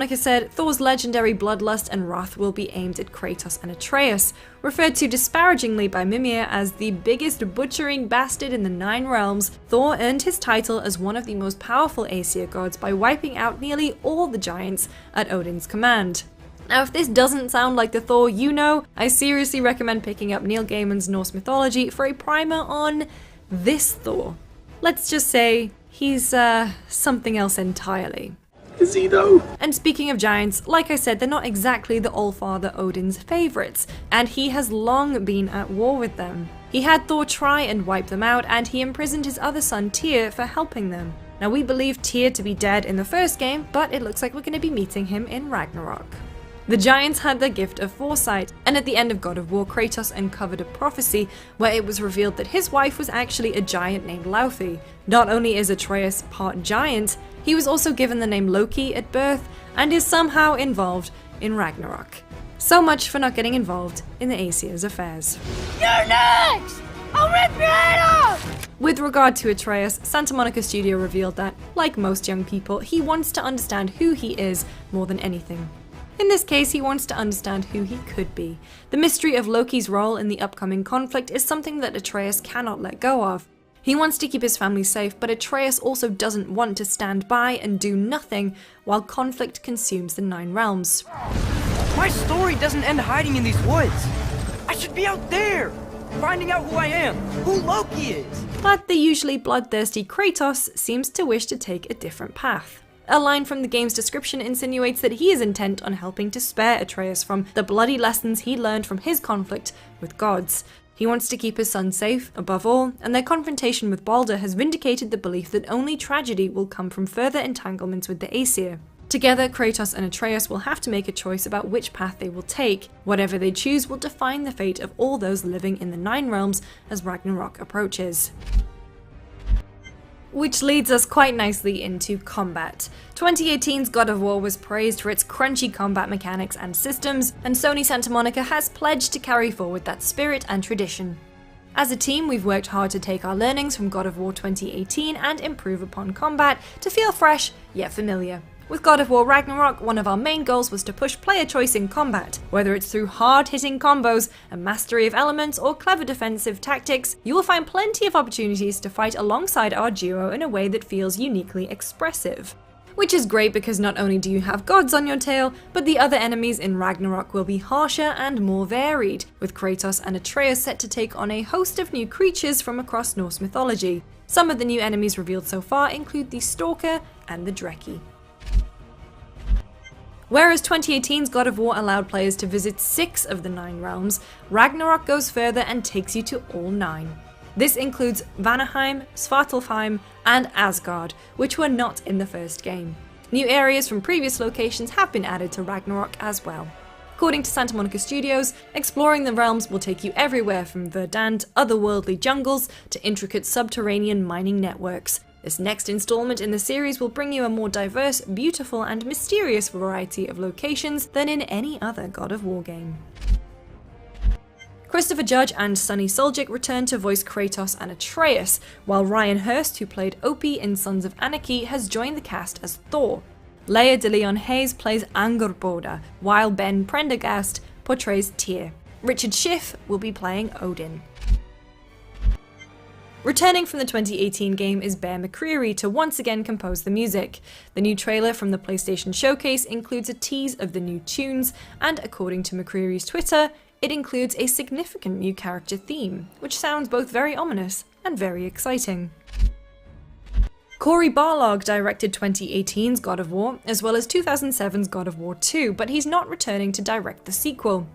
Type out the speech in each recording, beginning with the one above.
Like I said, Thor's legendary bloodlust and wrath will be aimed at Kratos and Atreus, referred to disparagingly by Mimir as the biggest butchering bastard in the Nine Realms. Thor earned his title as one of the most powerful Aesir gods by wiping out nearly all the giants at Odin's command. Now, if this doesn't sound like the Thor you know, I seriously recommend picking up Neil Gaiman's Norse mythology for a primer on this Thor. Let's just say he's something else entirely. Is he though? And speaking of giants, like I said, they're not exactly the Allfather Odin's favourites, and he has long been at war with them. He had Thor try and wipe them out, and he imprisoned his other son Tyr for helping them. Now, we believed Tyr to be dead in the first game, but it looks like we're going to be meeting him in Ragnarok. The giants had the gift of foresight, and at the end of God of War, Kratos uncovered a prophecy where it was revealed that his wife was actually a giant named Laufey. Not only is Atreus part giant, he was also given the name Loki at birth, and is somehow involved in Ragnarok. So much for not getting involved in the Aesir's affairs. You're next! I'll rip your head off! With regard to Atreus, Santa Monica Studio revealed that, like most young people, he wants to understand who he is more than anything. In this case, he wants to understand who he could be. The mystery of Loki's role in the upcoming conflict is something that Atreus cannot let go of. He wants to keep his family safe, but Atreus also doesn't want to stand by and do nothing while conflict consumes the Nine Realms. My story doesn't end hiding in these woods. I should be out there, finding out who I am, who Loki is. But the usually bloodthirsty Kratos seems to wish to take a different path. A line from the game's description insinuates that he is intent on helping to spare Atreus from the bloody lessons he learned from his conflict with gods. He wants to keep his son safe, above all, and their confrontation with Balder has vindicated the belief that only tragedy will come from further entanglements with the Aesir. Together, Kratos and Atreus will have to make a choice about which path they will take. Whatever they choose will define the fate of all those living in the Nine Realms as Ragnarok approaches. Which leads us quite nicely into combat. 2018's God of War was praised for its crunchy combat mechanics and systems, and Sony Santa Monica has pledged to carry forward that spirit and tradition. As a team, we've worked hard to take our learnings from God of War 2018 and improve upon combat to feel fresh yet familiar. With God of War Ragnarok, one of our main goals was to push player choice in combat. Whether it's through hard-hitting combos, a mastery of elements, or clever defensive tactics, you will find plenty of opportunities to fight alongside our duo in a way that feels uniquely expressive. Which is great because not only do you have gods on your tail, but the other enemies in Ragnarok will be harsher and more varied, with Kratos and Atreus set to take on a host of new creatures from across Norse mythology. Some of the new enemies revealed so far include the Stalker and the Dreki. Whereas 2018's God of War allowed players to visit 6 of the 9 realms, Ragnarok goes further and takes you to all 9. This includes Vanaheim, Svartalfheim, and Asgard, which were not in the first game. New areas from previous locations have been added to Ragnarok as well. According to Santa Monica Studios, exploring the realms will take you everywhere from verdant, otherworldly jungles to intricate subterranean mining networks. This next installment in the series will bring you a more diverse, beautiful, and mysterious variety of locations than in any other God of War game. Christopher Judge and Sunny Suljic returned to voice Kratos and Atreus, while Ryan Hurst, who played Opie in Sons of Anarchy, has joined the cast as Thor. Leia de Leon Hayes plays Angerboda, while Ben Prendergast portrays Tyr. Richard Schiff will be playing Odin. Returning from the 2018 game is Bear McCreary to once again compose the music. The new trailer from the PlayStation Showcase includes a tease of the new tunes, and according to McCreary's Twitter, it includes a significant new character theme, which sounds both very ominous and very exciting. Cory Barlog directed 2018's God of War, as well as 2007's God of War 2, but he's not returning to direct the sequel.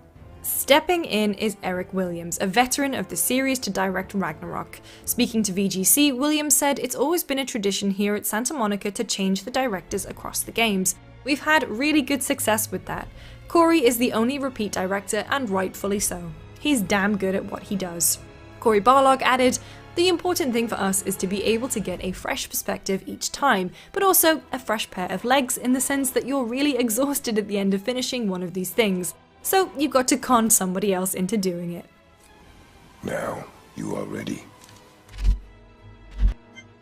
Stepping in is Eric Williams, a veteran of the series, to direct Ragnarok. Speaking to VGC, Williams said it's always been a tradition here at Santa Monica to change the directors across the games. We've had really good success with that. Cory is the only repeat director, and rightfully so. He's damn good at what he does. Cory Barlog added, "The important thing for us is to be able to get a fresh perspective each time, but also a fresh pair of legs in the sense that you're really exhausted at the end of finishing one of these things. So you've got to con somebody else into doing it." Now, you are ready.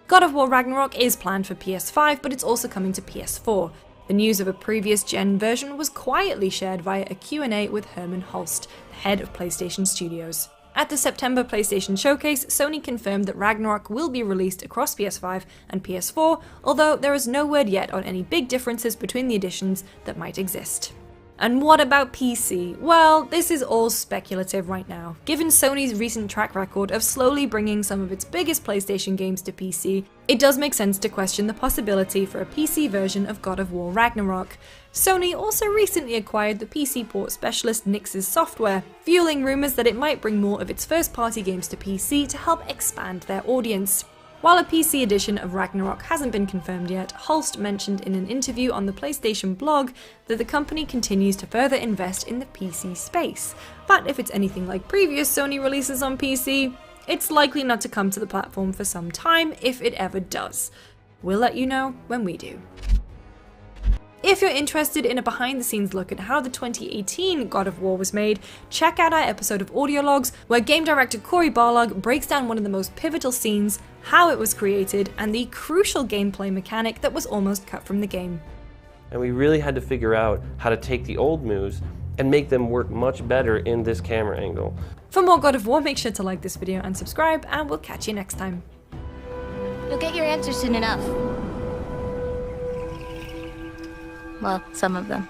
God of War Ragnarok is planned for PS5, but it's also coming to PS4. The The news of a previous gen version was quietly shared via a Q&A with Herman Holst, the head of PlayStation Studios. At the September PlayStation Showcase, Sony confirmed that Ragnarok will be released across PS5 and PS4, although there is no word yet on any big differences between the editions that might exist. And what about PC? Well, this is all speculative right now. Given Sony's recent track record of slowly bringing some of its biggest PlayStation games to PC, it does make sense to question the possibility for a PC version of God of War Ragnarok. Sony also recently acquired the PC port specialist Nixxes Software, fueling rumours that it might bring more of its first-party games to PC to help expand their audience. While a PC edition of Ragnarok hasn't been confirmed yet, Holst mentioned in an interview on the PlayStation blog that the company continues to further invest in the PC space. But if it's anything like previous Sony releases on PC, it's likely not to come to the platform for some time if it ever does. We'll let you know when we do. If you're interested in a behind-the-scenes look at how the 2018 God of War was made, check out our episode of Audio Logs, where game director Cory Barlog breaks down one of the most pivotal scenes, how it was created, and the crucial gameplay mechanic that was almost cut from the game. And we really had to figure out how to take the old moves and make them work much better in this camera angle. For more God of War, make sure to like this video and subscribe, and we'll catch you next time. You'll get your answer soon enough. Well, some of them.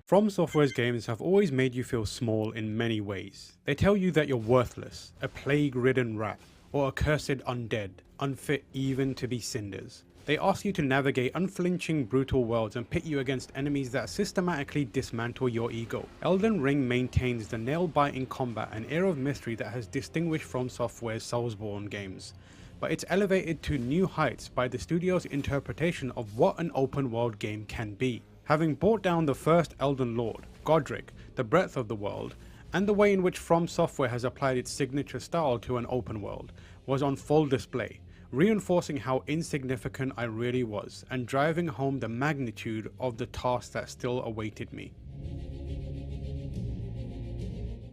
From Software's games have always made you feel small in many ways. They tell you that you're worthless, a plague-ridden rat, or a cursed undead, unfit even to be cinders. They ask you to navigate unflinching, brutal worlds and pit you against enemies that systematically dismantle your ego. Elden Ring maintains the nail-biting combat and air of mystery that has distinguished From Software's Soulsborne games, but it's elevated to new heights by the studio's interpretation of what an open-world game can be. Having brought down the first Elden Lord, Godric, the breadth of the world, and the way in which From Software has applied its signature style to an open world, was on full display, reinforcing how insignificant I really was, and driving home the magnitude of the task that still awaited me.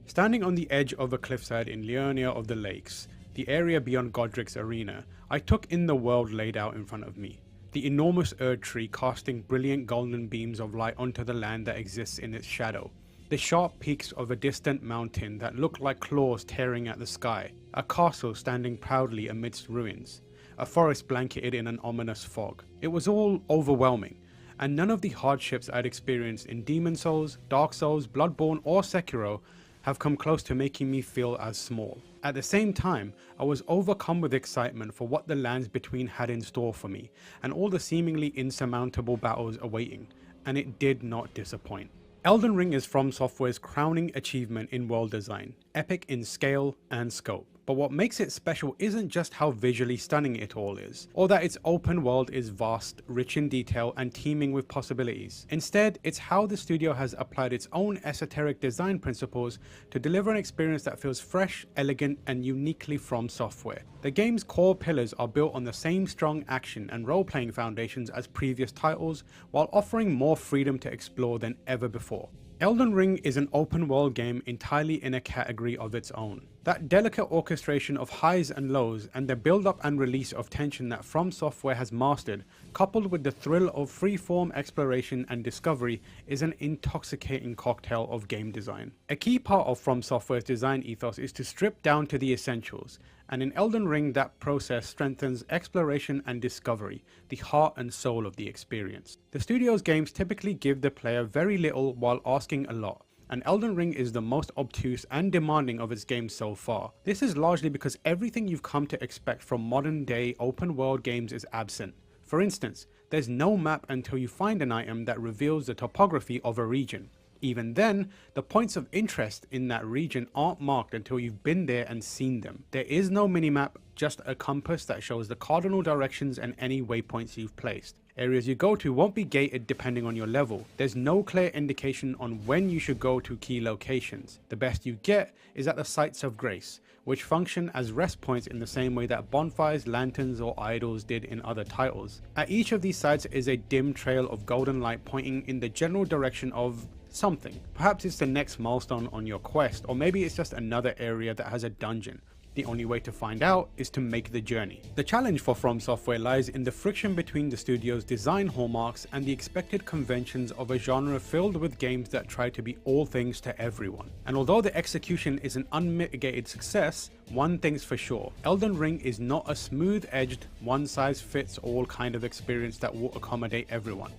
Standing on the edge of a cliffside in Liurnia of the Lakes, the area beyond Godric's arena, I took in the world laid out in front of me. The enormous Erd tree casting brilliant golden beams of light onto the land that exists in its shadow. The sharp peaks of a distant mountain that looked like claws tearing at the sky. A castle standing proudly amidst ruins. A forest blanketed in an ominous fog. It was all overwhelming, and none of the hardships I'd experienced in Demon's Souls, Dark Souls, Bloodborne or Sekiro have come close to making me feel as small. At the same time, I was overcome with excitement for what the lands between had in store for me, and all the seemingly insurmountable battles awaiting, and it did not disappoint. Elden Ring is From Software's crowning achievement in world design, epic in scale and scope. But what makes it special isn't just how visually stunning it all is, or that its open world is vast, rich in detail, and teeming with possibilities. Instead, it's how the studio has applied its own esoteric design principles to deliver an experience that feels fresh, elegant, and uniquely From Software. The game's core pillars are built on the same strong action and role-playing foundations as previous titles, while offering more freedom to explore than ever before. Elden Ring is an open world game entirely in a category of its own. That delicate orchestration of highs and lows and the build up and release of tension that From Software has mastered, coupled with the thrill of free-form exploration and discovery, is an intoxicating cocktail of game design. A key part of From Software's design ethos is to strip down to the essentials, and in Elden Ring that process strengthens exploration and discovery, the heart and soul of the experience. The studio's games typically give the player very little while asking a lot, and Elden Ring is the most obtuse and demanding of its games so far. This is largely because everything you've come to expect from modern day open world games is absent. For instance, there's no map until you find an item that reveals the topography of a region. Even then, the points of interest in that region aren't marked until you've been there and seen them. There is no minimap, just a compass that shows the cardinal directions and any waypoints you've placed. Areas you go to won't be gated depending on your level. There's no clear indication on when you should go to key locations. The best you get is at the Sites of Grace, which function as rest points in the same way that bonfires, lanterns or idols did in other titles. At each of these sites is a dim trail of golden light pointing in the general direction of something. Perhaps it's the next milestone on your quest, or maybe it's just another area that has a dungeon. The only way to find out is to make the journey. The challenge for From Software lies in the friction between the studio's design hallmarks and the expected conventions of a genre filled with games that try to be all things to everyone. And although the execution is an unmitigated success, one thing's for sure: Elden Ring is not a smooth-edged, one-size-fits-all kind of experience that will accommodate everyone.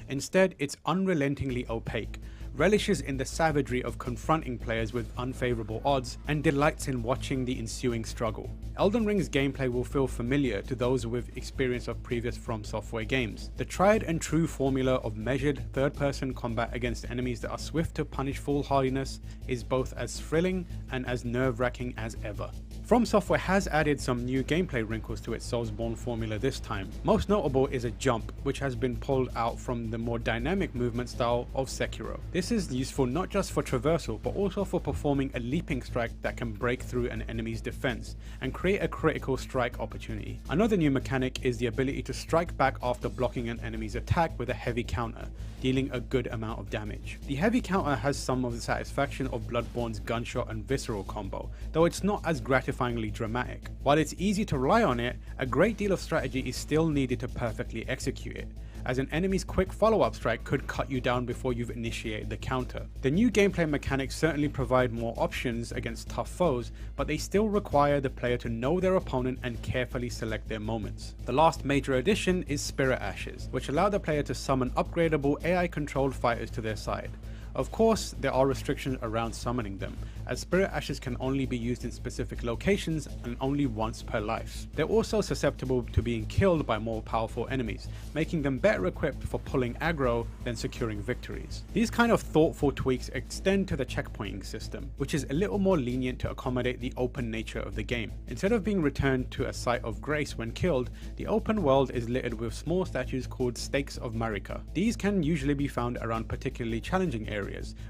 Instead, it's unrelentingly opaque, relishes in the savagery of confronting players with unfavorable odds, and delights in watching the ensuing struggle. Elden Ring's gameplay will feel familiar to those with experience of previous From Software games. The tried and true formula of measured third-person combat against enemies that are swift to punish foolhardiness is both as thrilling and as nerve-wracking as ever. From Software has added some new gameplay wrinkles to its Soulsborne formula this time. Most notable is a jump, which has been pulled out from the more dynamic movement style of Sekiro. This is useful not just for traversal, but also for performing a leaping strike that can break through an enemy's defense and create a critical strike opportunity. Another new mechanic is the ability to strike back after blocking an enemy's attack with a heavy counter, dealing a good amount of damage. The heavy counter has some of the satisfaction of Bloodborne's gunshot and visceral combo, though it's not as gratifyingly dramatic. While it's easy to rely on it, a great deal of strategy is still needed to perfectly execute it, as an enemy's quick follow-up strike could cut you down before you've initiated the counter. The new gameplay mechanics certainly provide more options against tough foes, but they still require the player to know their opponent and carefully select their moments. The last major addition is Spirit Ashes, which allow the player to summon upgradable AI-controlled fighters to their side. Of course, there are restrictions around summoning them, as Spirit Ashes can only be used in specific locations and only once per life. They're also susceptible to being killed by more powerful enemies, making them better equipped for pulling aggro than securing victories. These kind of thoughtful tweaks extend to the checkpointing system, which is a little more lenient to accommodate the open nature of the game. Instead of being returned to a site of grace when killed, the open world is littered with small statues called Stakes of Marika. These can usually be found around particularly challenging areas,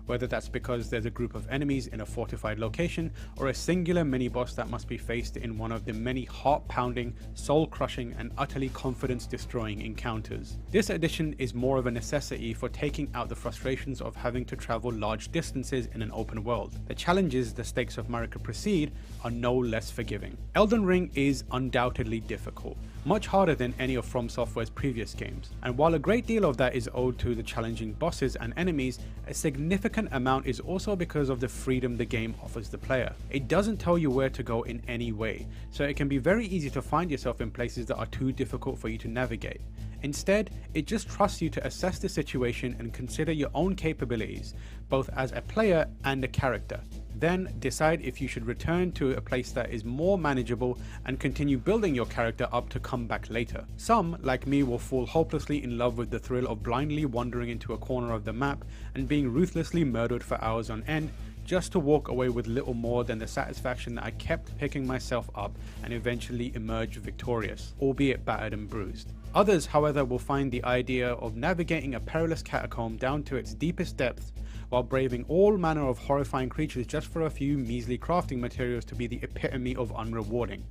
whether that's because there's a group of enemies in a fortified location or a singular mini-boss that must be faced in one of the many heart-pounding, soul-crushing and utterly confidence-destroying encounters. This addition is more of a necessity for taking out the frustrations of having to travel large distances in an open world. The challenges the Stakes of Marika precede are no less forgiving. Elden Ring is undoubtedly difficult, much harder than any of From Software's previous games, and while a great deal of that is owed to the challenging bosses and enemies, a significant amount is also because of the freedom the game offers the player. It doesn't tell you where to go in any way, so it can be very easy to find yourself in places that are too difficult for you to navigate. Instead, it just trusts you to assess the situation and consider your own capabilities, both as a player and a character. Then decide if you should return to a place that is more manageable and continue building your character up to come back later. Some, like me, will fall hopelessly in love with the thrill of blindly wandering into a corner of the map and being ruthlessly murdered for hours on end, just to walk away with little more than the satisfaction that I kept picking myself up and eventually emerge victorious, albeit battered and bruised. Others, however, will find the idea of navigating a perilous catacomb down to its deepest depths while braving all manner of horrifying creatures just for a few measly crafting materials to be the epitome of unrewarding.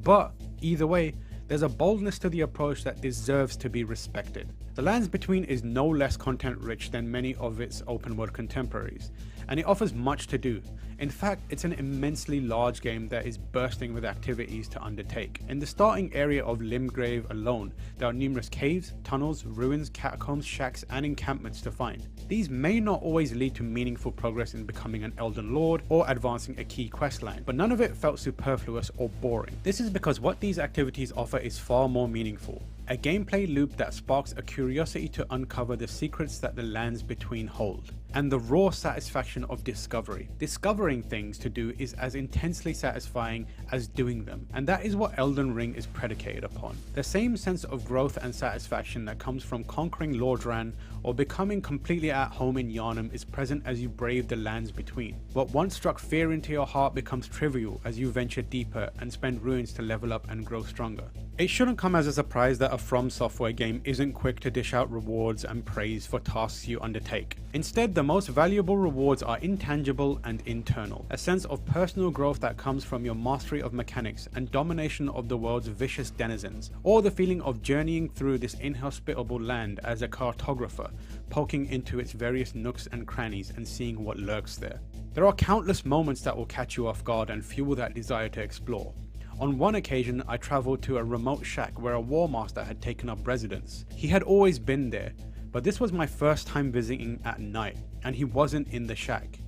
But either way, there's a boldness to the approach that deserves to be respected. The Lands Between is no less content rich than many of its open world contemporaries, and it offers much to do. In fact, it's an immensely large game that is bursting with activities to undertake. In the starting area of Limgrave alone, there are numerous caves, tunnels, ruins, catacombs, shacks, and encampments to find. These may not always lead to meaningful progress in becoming an Elden Lord or advancing a key questline, but none of it felt superfluous or boring. This is because what these activities offer is far more meaningful. A gameplay loop that sparks a curiosity to uncover the secrets that the Lands Between hold, and the raw satisfaction of discovery. Discovering things to do is as intensely satisfying as doing them, and that is what Elden Ring is predicated upon. The same sense of growth and satisfaction that comes from conquering Lordran or becoming completely at home in Yharnam is present as you brave the Lands Between. What once struck fear into your heart becomes trivial as you venture deeper and spend ruins to level up and grow stronger. It shouldn't come as a surprise that a From Software game isn't quick to dish out rewards and praise for tasks you undertake. Instead, the most valuable rewards are intangible and internal, a sense of personal growth that comes from your mastery of mechanics and domination of the world's vicious denizens, or the feeling of journeying through this inhospitable land as a cartographer, poking into its various nooks and crannies and seeing what lurks there. There are countless moments that will catch you off guard and fuel that desire to explore. On one occasion, I travelled to a remote shack where a war master had taken up residence. He had always been there, but this was my first time visiting at night, and he wasn't in the shack.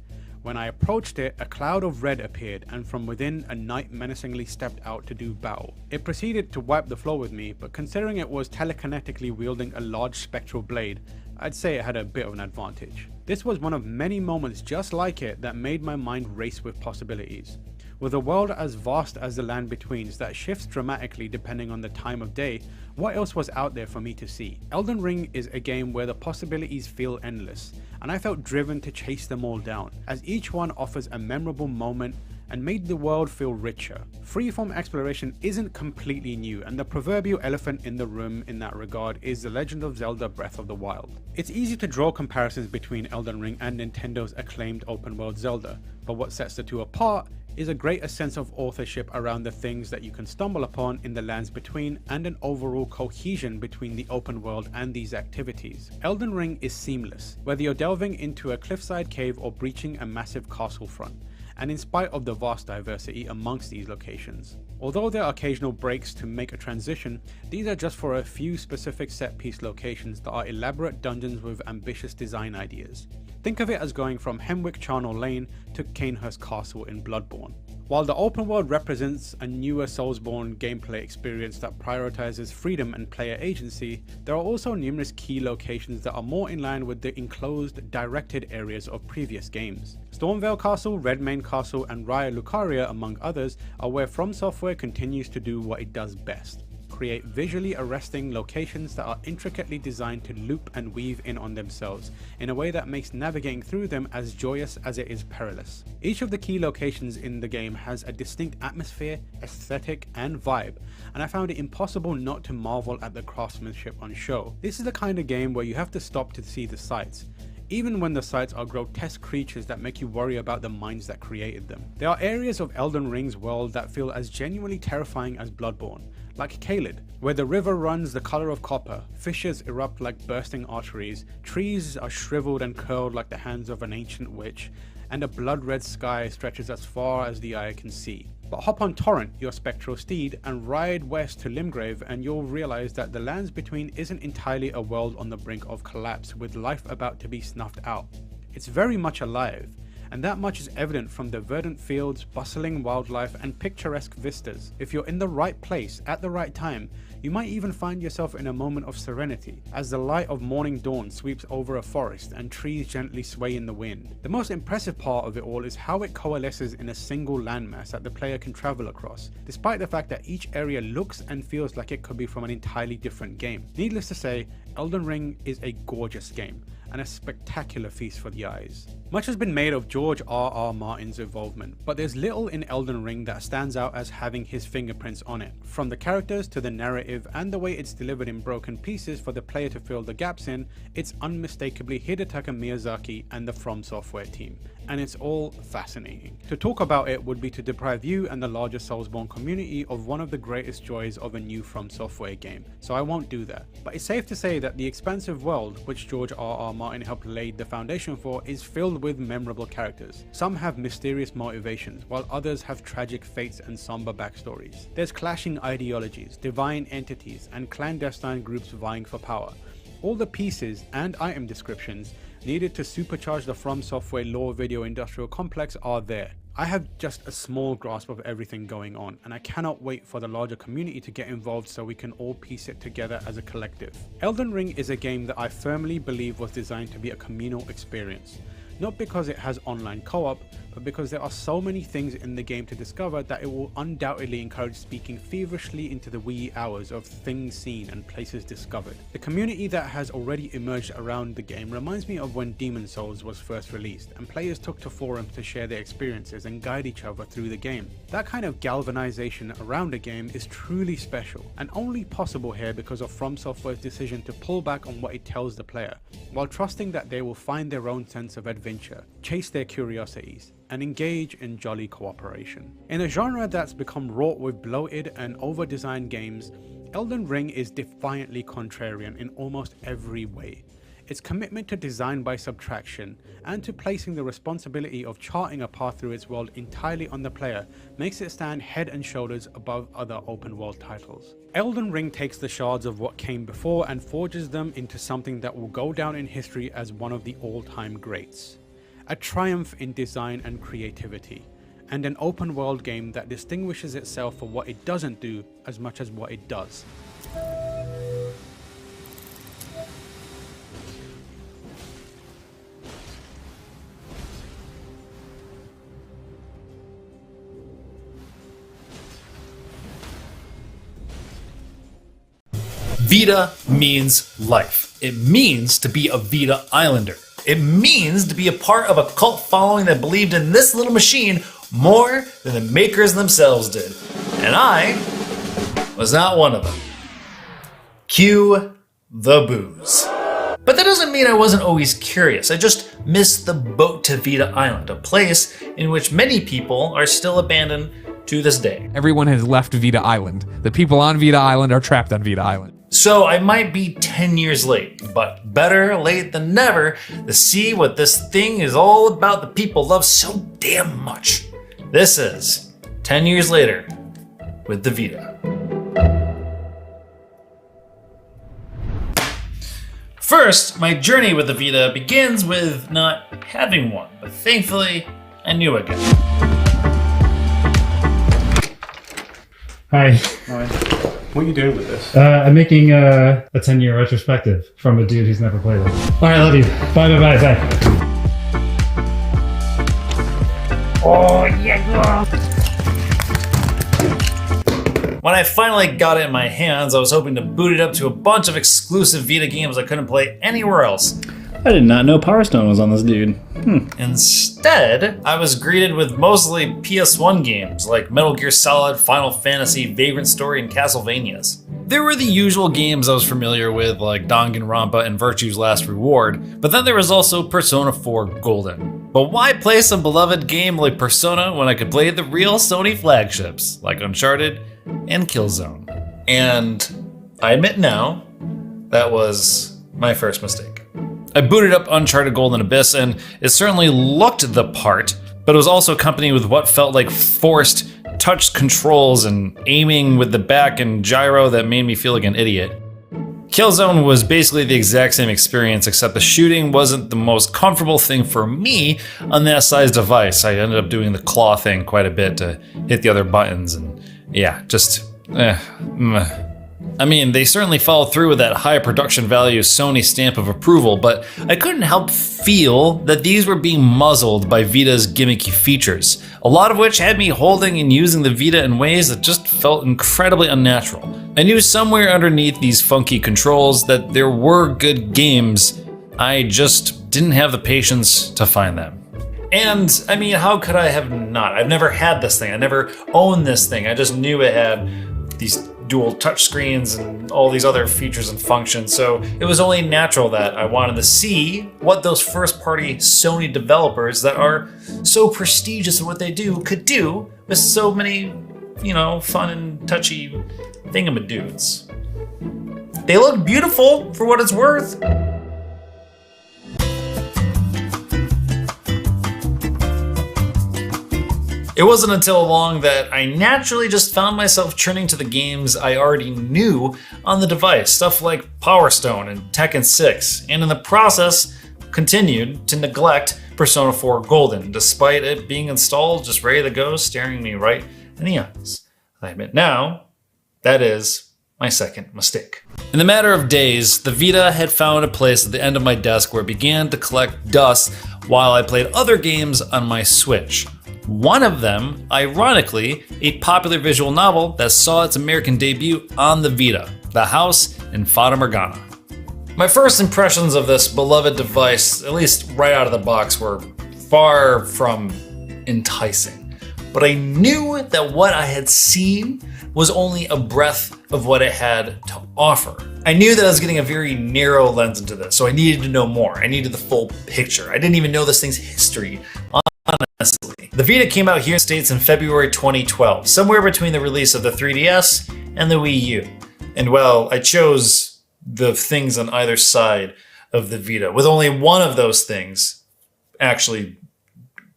When I approached it, a cloud of red appeared, and from within, a knight menacingly stepped out to do battle. It proceeded to wipe the floor with me, but considering it was telekinetically wielding a large spectral blade, I'd say it had a bit of an advantage. This was one of many moments just like it that made my mind race with possibilities. With a world as vast as the Land Betweens that shifts dramatically depending on the time of day, what else was out there for me to see? Elden Ring is a game where the possibilities feel endless, and I felt driven to chase them all down, as each one offers a memorable moment and made the world feel richer. Freeform exploration isn't completely new, and the proverbial elephant in the room in that regard is The Legend of Zelda Breath of the Wild. It's easy to draw comparisons between Elden Ring and Nintendo's acclaimed open world Zelda, but what sets the two apart is a greater sense of authorship around the things that you can stumble upon in the lands between, and an overall cohesion between the open world and these activities. Elden Ring is seamless, whether you're delving into a cliffside cave or breaching a massive castle front, and in spite of the vast diversity amongst these locations. Although there are occasional breaks to make a transition, these are just for a few specific set piece locations that are elaborate dungeons with ambitious design ideas. Think of it as going from Hemwick Charnel Lane to Cainhurst Castle in Bloodborne. While the open world represents a newer Soulsborne gameplay experience that prioritizes freedom and player agency, there are also numerous key locations that are more in line with the enclosed, directed areas of previous games. Stormveil Castle, Redmane Castle, and Raya Lucaria, among others, are where From Software continues to do what it does best: create visually arresting locations that are intricately designed to loop and weave in on themselves in a way that makes navigating through them as joyous as it is perilous. Each of the key locations in the game has a distinct atmosphere, aesthetic, and vibe, and I found it impossible not to marvel at the craftsmanship on show. This is the kind of game where you have to stop to see the sights, even when the sights are grotesque creatures that make you worry about the minds that created them. There are areas of Elden Ring's world that feel as genuinely terrifying as Bloodborne, like Caelid, where the river runs the color of copper, fissures erupt like bursting arteries, trees are shriveled and curled like the hands of an ancient witch, and a blood-red sky stretches as far as the eye can see. But hop on Torrent, your spectral steed, and ride west to Limgrave, and you'll realize that the lands between isn't entirely a world on the brink of collapse with life about to be snuffed out. It's very much alive, and that much is evident from the verdant fields, bustling wildlife, and picturesque vistas. If you're in the right place at the right time, you might even find yourself in a moment of serenity, as the light of morning dawn sweeps over a forest and trees gently sway in the wind. The most impressive part of it all is how it coalesces in a single landmass that the player can travel across, despite the fact that each area looks and feels like it could be from an entirely different game. Needless to say, Elden Ring is a gorgeous game, and a spectacular feast for the eyes. Much has been made of George R.R. Martin's involvement, but there's little in Elden Ring that stands out as having his fingerprints on it. From the characters to the narrative and the way it's delivered in broken pieces for the player to fill the gaps in, it's unmistakably Hidetaka Miyazaki and the From Software team, and it's all fascinating. To talk about it would be to deprive you and the larger Soulsborne community of one of the greatest joys of a new From Software game, so I won't do that. But it's safe to say that the expansive world, which George R.R. Martin helped lay the foundation for, is filled with memorable characters. Some have mysterious motivations, while others have tragic fates and somber backstories. There's clashing ideologies, divine entities, and clandestine groups vying for power. All the pieces and item descriptions needed to supercharge the From Software lore video industrial complex are there. I have just a small grasp of everything going on, and I cannot wait for the larger community to get involved so we can all piece it together as a collective. Elden Ring is a game that I firmly believe was designed to be a communal experience. not because it has online co-op, but because there are so many things in the game to discover that it will undoubtedly encourage speaking feverishly into the wee hours of things seen and places discovered. The community that has already emerged around the game reminds me of when Demon's Souls was first released, and players took to forums to share their experiences and guide each other through the game. That kind of galvanization around a game is truly special, and only possible here because of From Software's decision to pull back on what it tells the player, while trusting that they will find their own sense of adventure, chase their curiosities, and engage in jolly cooperation. In a genre that's become wrought with bloated and over-designed games, Elden Ring is defiantly contrarian in almost every way. Its commitment to design by subtraction and to placing the responsibility of charting a path through its world entirely on the player makes it stand head and shoulders above other open world titles. Elden Ring takes the shards of what came before and forges them into something that will go down in history as one of the all-time greats. A triumph in design and creativity, and an open world game that distinguishes itself for what it doesn't do as much as what it does. Vita means life. It means to be a Vita Islander. It means to be a part of a cult following that believed in this little machine more than the makers themselves did. And I was not one of them. Cue the booze. But that doesn't mean I wasn't always curious. I just missed the boat to Vita Island, a place in which many people are still abandoned to this day. Everyone has left Vita Island. The people on Vita Island are trapped on Vita Island. So I might be 10 years late, but better late than never to see what this thing is all about the people love so damn much. This is 10 years later with the Vita. First, my journey with the Vita begins with not having one, but thankfully I knew again. Hi. What are you doing with this? I'm making a 10-year retrospective from a dude who's never played it. Alright, love you. Bye, bye, bye, bye. Oh, yeah. When I finally got it in my hands, I was hoping to boot it up to a bunch of exclusive Vita games I couldn't play anywhere else. I did not know Power Stone was on this dude. Instead, I was greeted with mostly PS1 games like Metal Gear Solid, Final Fantasy, Vagrant Story, and Castlevanias. There were the usual games I was familiar with like Danganronpa and Virtue's Last Reward, but then there was also Persona 4 Golden. But why play some beloved game like Persona when I could play the real Sony flagships like Uncharted and Killzone? And I admit now, that was my first mistake. I booted up Uncharted Golden Abyss and it certainly looked the part, but it was also accompanied with what felt like forced touch controls and aiming with the back and gyro that made me feel like an idiot. Killzone was basically the exact same experience, except the shooting wasn't the most comfortable thing for me on that size device. I ended up doing the claw thing quite a bit to hit the other buttons, and yeah, just I mean, they certainly followed through with that high production value Sony stamp of approval, but I couldn't help feel that these were being muzzled by Vita's gimmicky features, a lot of which had me holding and using the Vita in ways that just felt incredibly unnatural. I knew somewhere underneath these funky controls that there were good games, I just didn't have the patience to find them. And, I mean, how could I have not? I've never had this thing, I never owned this thing, I just knew it had these dual touchscreens and all these other features and functions, so it was only natural that I wanted to see what those first-party Sony developers that are so prestigious in what they do could do with so many, you know, fun and touchy thingamadudes. They look beautiful for what it's worth. It wasn't until along that I naturally just found myself turning to the games I already knew on the device, stuff like Power Stone and Tekken 6, and in the process continued to neglect Persona 4 Golden, despite it being installed, just ready to go, staring me right in the eyes. I admit now, that is my second mistake. In the matter of days, the Vita had found a place at the end of my desk where it began to collect dust while I played other games on my Switch. One of them, ironically, a popular visual novel that saw its American debut on the Vita, The House in Fata Morgana. My first impressions of this beloved device, at least right out of the box, were far from enticing. But I knew that what I had seen was only a breath of what it had to offer. I knew that I was getting a very narrow lens into this, so I needed to know more. I needed the full picture. I didn't even know this thing's history, honestly. The Vita came out here in the States in February 2012, somewhere between the release of the 3DS and the Wii U. And well, I chose the things on either side of the Vita, with only one of those things actually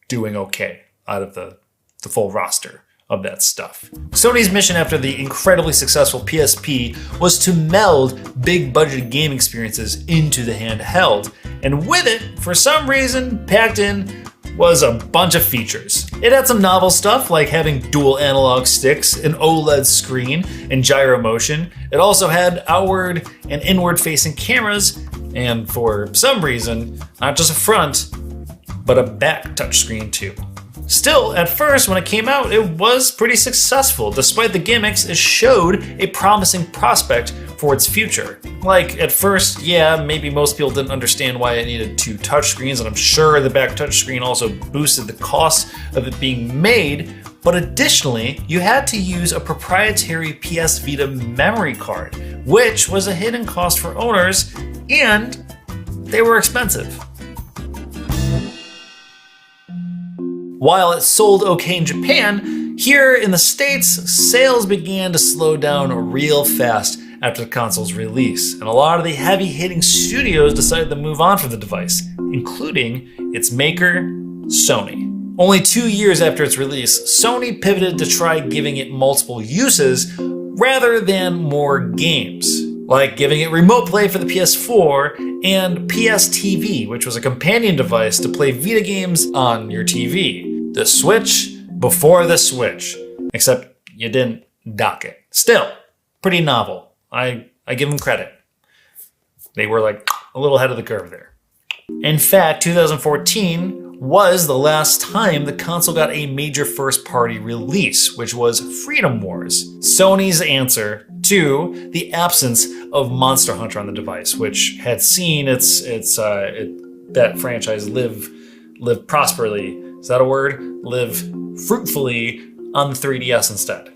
doing okay out of the full roster of that stuff. Sony's mission after the incredibly successful PSP was to meld big budget game experiences into the handheld, and with it, for some reason, packed in was a bunch of features. It had some novel stuff like having dual analog sticks, an OLED screen, and gyro motion. It also had outward and inward facing cameras, and for some reason, not just a front, but a back touchscreen too. Still, at first, when it came out, it was pretty successful. Despite the gimmicks, it showed a promising prospect for its future. Like, at first, yeah, maybe most people didn't understand why it needed two touchscreens, and I'm sure the back touchscreen also boosted the cost of it being made, but additionally, you had to use a proprietary PS Vita memory card, which was a hidden cost for owners, and they were expensive. While it sold okay in Japan, here in the States, sales began to slow down real fast after the console's release, and a lot of the heavy-hitting studios decided to move on from the device, including its maker, Sony. Only 2 years after its release, Sony pivoted to try giving it multiple uses rather than more games, like giving it remote play for the PS4 and PS TV, which was a companion device to play Vita games on your TV. The Switch before the Switch, except you didn't dock it. Still, pretty novel. I give them credit. They were like a little ahead of the curve there. In fact, 2014 was the last time the console got a major first-party release, which was Freedom Wars, Sony's answer to the absence of Monster Hunter on the device, which had seen that franchise live prosperly. Is that a word? Live fruitfully on the 3DS instead.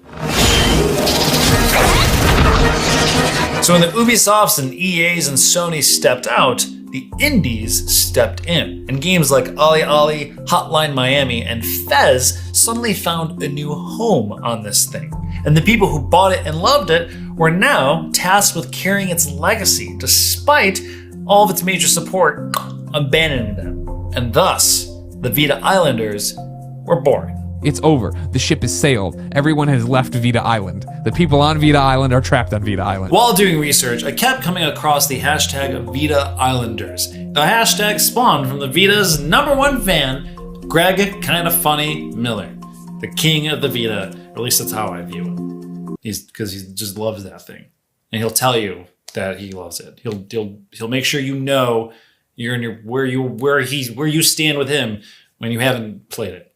So when the Ubisofts and EAs and Sony stepped out, the indies stepped in, and games like Ollie Ollie, Hotline Miami, and Fez suddenly found a new home on this thing. And the people who bought it and loved it were now tasked with carrying its legacy, despite all of its major support abandoning them. And thus, the Vita Islanders were born. It's over. The ship has sailed. Everyone has left Vita Island. The people on Vita Island are trapped on Vita Island. While doing research, I kept coming across the hashtag Vita Islanders. The hashtag spawned from the Vita's #1 fan, Greg Kinda Funny Miller, the king of the Vita. Or at least that's how I view him. Because he just loves that thing, and he'll tell you that he loves it. He'll make sure you know you're in where you stand with him when you haven't played it.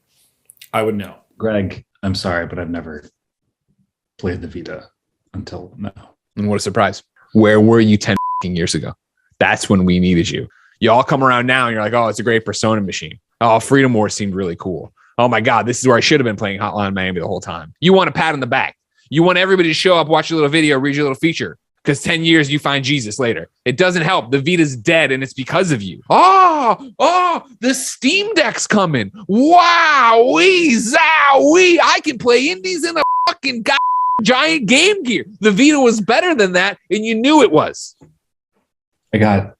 I would know. Greg, I'm sorry, but I've never played the Vita until now. And what a surprise. Where were you 10 years ago? That's when we needed you. You all come around now and you're like, oh, it's a great Persona machine. Oh, Freedom Wars seemed really cool. Oh my God, this is where I should have been playing Hotline Miami the whole time. You want a pat on the back. You want everybody to show up, watch your little video, read your little feature. Because 10 years, you find Jesus later. It doesn't help. The Vita's dead, and it's because of you. Oh, the Steam Deck's coming. Wow-wee, zow-wee. I can play indies in a fucking giant Game Gear. The Vita was better than that, and you knew it was. I got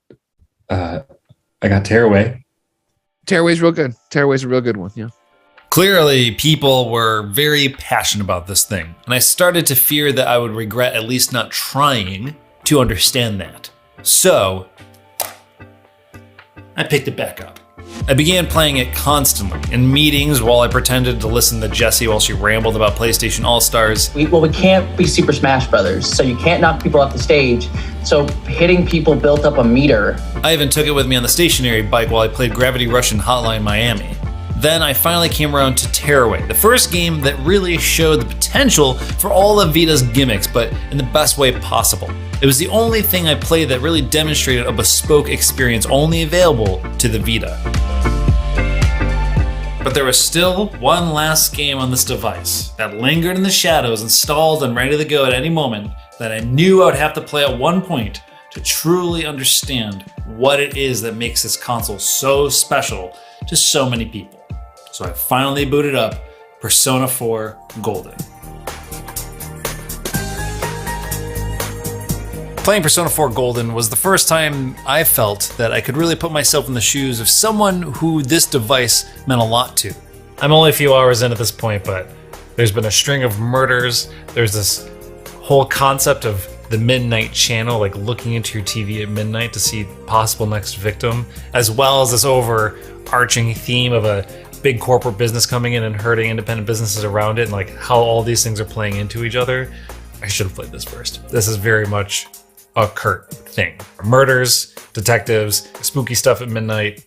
Tearaway. Tearaway's real good. Tearaway's a real good one, yeah. Clearly, people were very passionate about this thing, and I started to fear that I would regret at least not trying to understand that. So, I picked it back up. I began playing it constantly, in meetings while I pretended to listen to Jessie while she rambled about PlayStation All-Stars. We can't be Super Smash Brothers, so you can't knock people off the stage. So hitting people built up a meter. I even took it with me on the stationary bike while I played Gravity Rush and Hotline Miami. Then I finally came around to Tearaway, the first game that really showed the potential for all of Vita's gimmicks, but in the best way possible. It was the only thing I played that really demonstrated a bespoke experience only available to the Vita. But there was still one last game on this device that lingered in the shadows, installed and ready to go at any moment, that I knew I would have to play at one point to truly understand what it is that makes this console so special to so many people. So I finally booted up Persona 4 Golden. Playing Persona 4 Golden was the first time I felt that I could really put myself in the shoes of someone who this device meant a lot to. I'm only a few hours in at this point, but there's been a string of murders. There's this whole concept of the midnight channel, like looking into your TV at midnight to see possible next victim, as well as this overarching theme of a big corporate business coming in and hurting independent businesses around it, and like how all these things are playing into each other. I should have played this first. This is very much a Kurt thing. Murders, detectives, spooky stuff at midnight.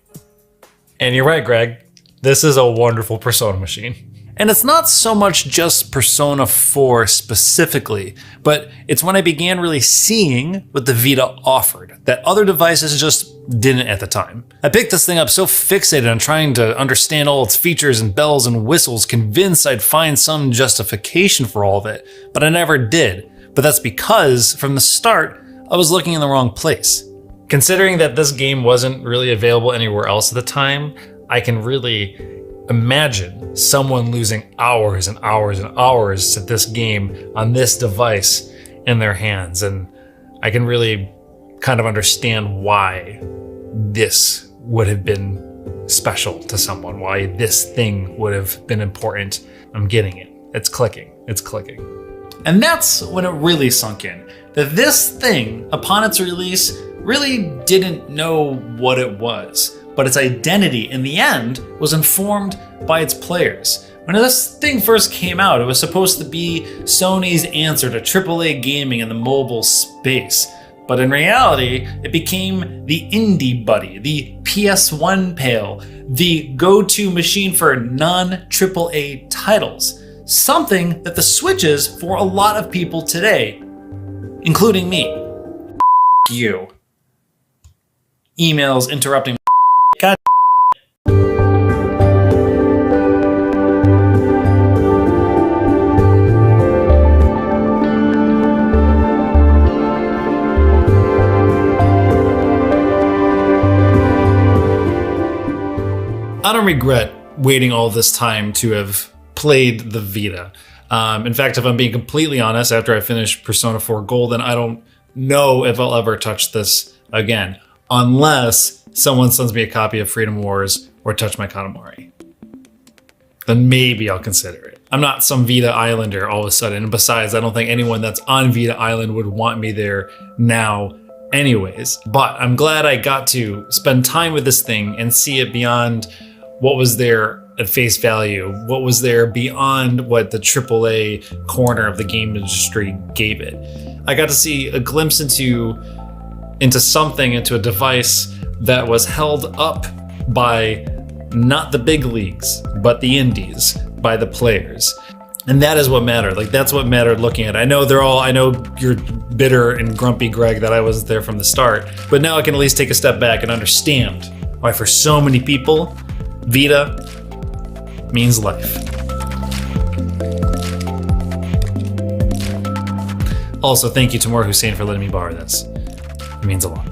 And you're right, Greg. This is a wonderful Persona machine. And it's not so much just Persona 4 specifically, but it's when I began really seeing what the Vita offered that other devices just didn't at the time. I picked this thing up so fixated on trying to understand all its features and bells and whistles, convinced I'd find some justification for all of it, but I never did. But that's because, from the start, I was looking in the wrong place. Considering that this game wasn't really available anywhere else at the time, I can really imagine someone losing hours and hours and hours to this game on this device in their hands, and I can really kind of understand why this would have been special to someone, why this thing would have been important. I'm getting it. It's clicking. It's clicking. And that's when it really sunk in, that this thing, upon its release, really didn't know what it was. But its identity, in the end, was informed by its players. When this thing first came out, it was supposed to be Sony's answer to AAA gaming in the mobile space. But in reality, it became the indie buddy, the PS1 pal, the go-to machine for non-AAA titles. Something that the Switch is for a lot of people today, including me. You. Emails interrupting. God. I don't regret waiting all this time to have played the Vita. In fact, if I'm being completely honest, after I finish Persona 4 Golden, I don't know if I'll ever touch this again, unless someone sends me a copy of Freedom Wars or Touch My Katamari. Then maybe I'll consider it. I'm not some Vita Islander all of a sudden, and besides, I don't think anyone that's on Vita Island would want me there now anyways. But I'm glad I got to spend time with this thing and see it beyond what was there at face value, what was there beyond what the AAA corner of the game industry gave it. I got to see a glimpse into a device that was held up by not the big leagues, but the indies, by the players. And that is what mattered. Like, that's what mattered looking at it. I know you're bitter and grumpy, Greg, that I wasn't there from the start, but now I can at least take a step back and understand why for so many people, Vita means life. Also, thank you to Tamar Hussein for letting me borrow this. It means a lot.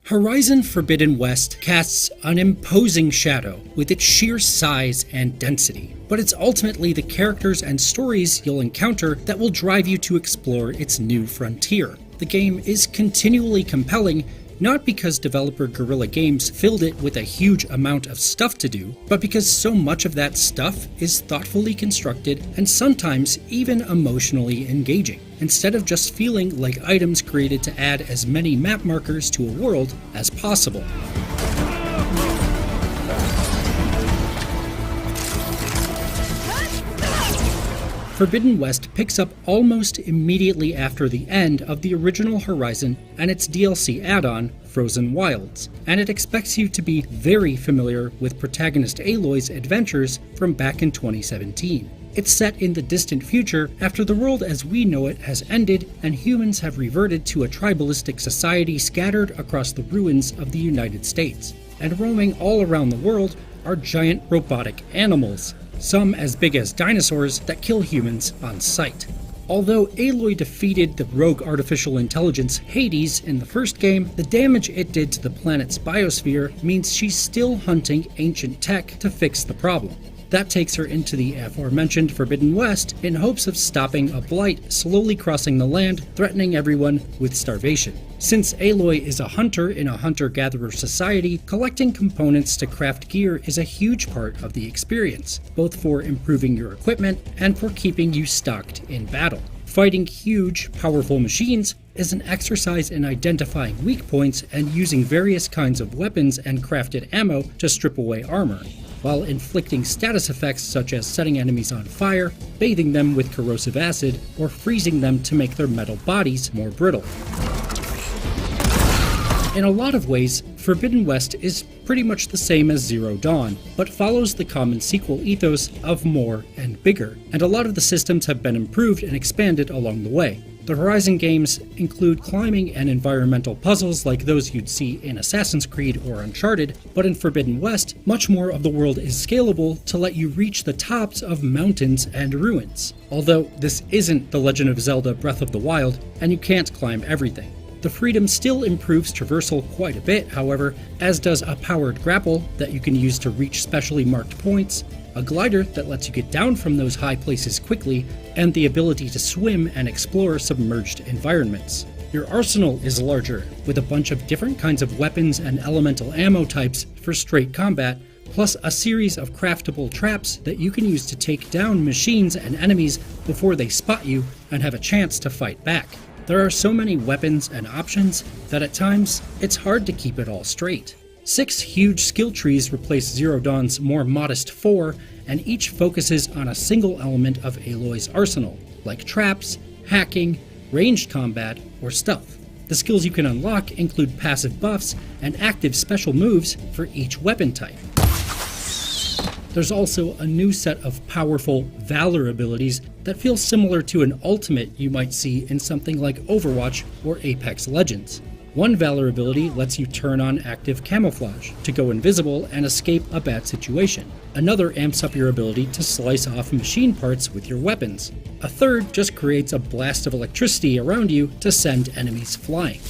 Horizon Forbidden West casts an imposing shadow with its sheer size and density, but it's ultimately the characters and stories you'll encounter that will drive you to explore its new frontier. The game is continually compelling, not because developer Guerrilla Games filled it with a huge amount of stuff to do, but because so much of that stuff is thoughtfully constructed and sometimes even emotionally engaging, instead of just feeling like items created to add as many map markers to a world as possible. Forbidden West picks up almost immediately after the end of the original Horizon and its DLC add-on, Frozen Wilds, and it expects you to be very familiar with protagonist Aloy's adventures from back in 2017. It's set in the distant future after the world as we know it has ended and humans have reverted to a tribalistic society scattered across the ruins of the United States. And roaming all around the world are giant robotic animals, some as big as dinosaurs that kill humans on sight. Although Aloy defeated the rogue artificial intelligence Hades in the first game, the damage it did to the planet's biosphere means she's still hunting ancient tech to fix the problem. That takes her into the aforementioned Forbidden West in hopes of stopping a blight slowly crossing the land, threatening everyone with starvation. Since Aloy is a hunter in a hunter-gatherer society, collecting components to craft gear is a huge part of the experience, both for improving your equipment and for keeping you stocked in battle. Fighting huge, powerful machines is an exercise in identifying weak points and using various kinds of weapons and crafted ammo to strip away armor, while inflicting status effects such as setting enemies on fire, bathing them with corrosive acid, or freezing them to make their metal bodies more brittle. In a lot of ways, Forbidden West is pretty much the same as Zero Dawn, but follows the common sequel ethos of more and bigger, and a lot of the systems have been improved and expanded along the way. The Horizon games include climbing and environmental puzzles like those you'd see in Assassin's Creed or Uncharted, but in Forbidden West, much more of the world is scalable to let you reach the tops of mountains and ruins. Although this isn't The Legend of Zelda Breath of the Wild, and you can't climb everything. The freedom still improves traversal quite a bit, however, as does a powered grapple that you can use to reach specially marked points, a glider that lets you get down from those high places quickly, and the ability to swim and explore submerged environments. Your arsenal is larger, with a bunch of different kinds of weapons and elemental ammo types for straight combat, plus a series of craftable traps that you can use to take down machines and enemies before they spot you and have a chance to fight back. There are so many weapons and options that at times it's hard to keep it all straight. 6 huge skill trees replace Zero Dawn's more modest 4, and each focuses on a single element of Aloy's arsenal, like traps, hacking, ranged combat, or stealth. The skills you can unlock include passive buffs and active special moves for each weapon type. There's also a new set of powerful Valor abilities that feel similar to an ultimate you might see in something like Overwatch or Apex Legends. One Valor ability lets you turn on active camouflage to go invisible and escape a bad situation. Another amps up your ability to slice off machine parts with your weapons. A third just creates a blast of electricity around you to send enemies flying.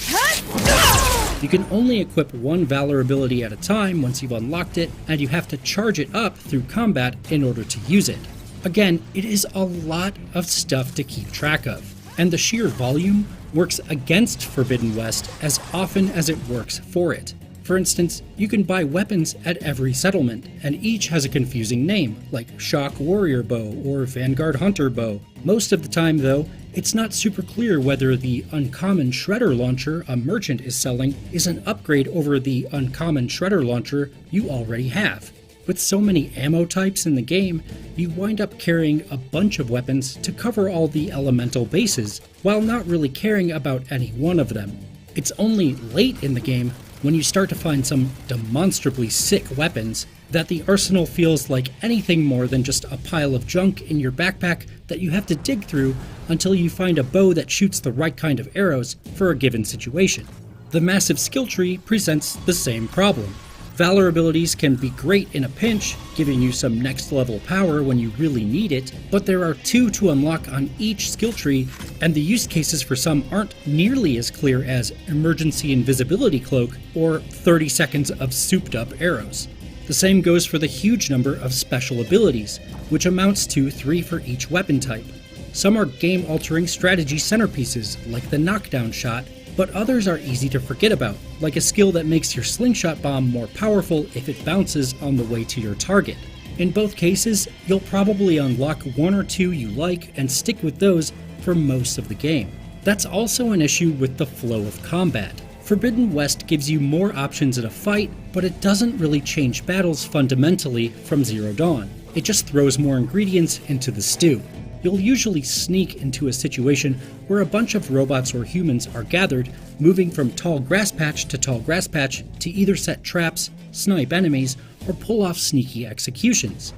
You can only equip one Valor ability at a time once you've unlocked it, and you have to charge it up through combat in order to use it. Again, it is a lot of stuff to keep track of, and the sheer volume works against Forbidden West as often as it works for it. For instance, you can buy weapons at every settlement, and each has a confusing name, like Shock Warrior Bow or Vanguard Hunter Bow. Most of the time, though, it's not super clear whether the Uncommon Shredder Launcher a merchant is selling is an upgrade over the Uncommon Shredder Launcher you already have. With so many ammo types in the game, you wind up carrying a bunch of weapons to cover all the elemental bases, while not really caring about any one of them. It's only late in the game, when you start to find some demonstrably sick weapons, that the arsenal feels like anything more than just a pile of junk in your backpack that you have to dig through until you find a bow that shoots the right kind of arrows for a given situation. The massive skill tree presents the same problem. Valor abilities can be great in a pinch, giving you some next level power when you really need it, but there are 2 to unlock on each skill tree, and the use cases for some aren't nearly as clear as Emergency Invisibility Cloak or 30 seconds of souped up arrows. The same goes for the huge number of special abilities, which amounts to 3 for each weapon type. Some are game-altering strategy centerpieces, like the knockdown shot, but others are easy to forget about, like a skill that makes your slingshot bomb more powerful if it bounces on the way to your target. In both cases, you'll probably unlock one or two you like and stick with those for most of the game. That's also an issue with the flow of combat. Forbidden West gives you more options in a fight, but it doesn't really change battles fundamentally from Zero Dawn. It just throws more ingredients into the stew. You'll usually sneak into a situation where a bunch of robots or humans are gathered, moving from tall grass patch to tall grass patch to either set traps, snipe enemies, or pull off sneaky executions.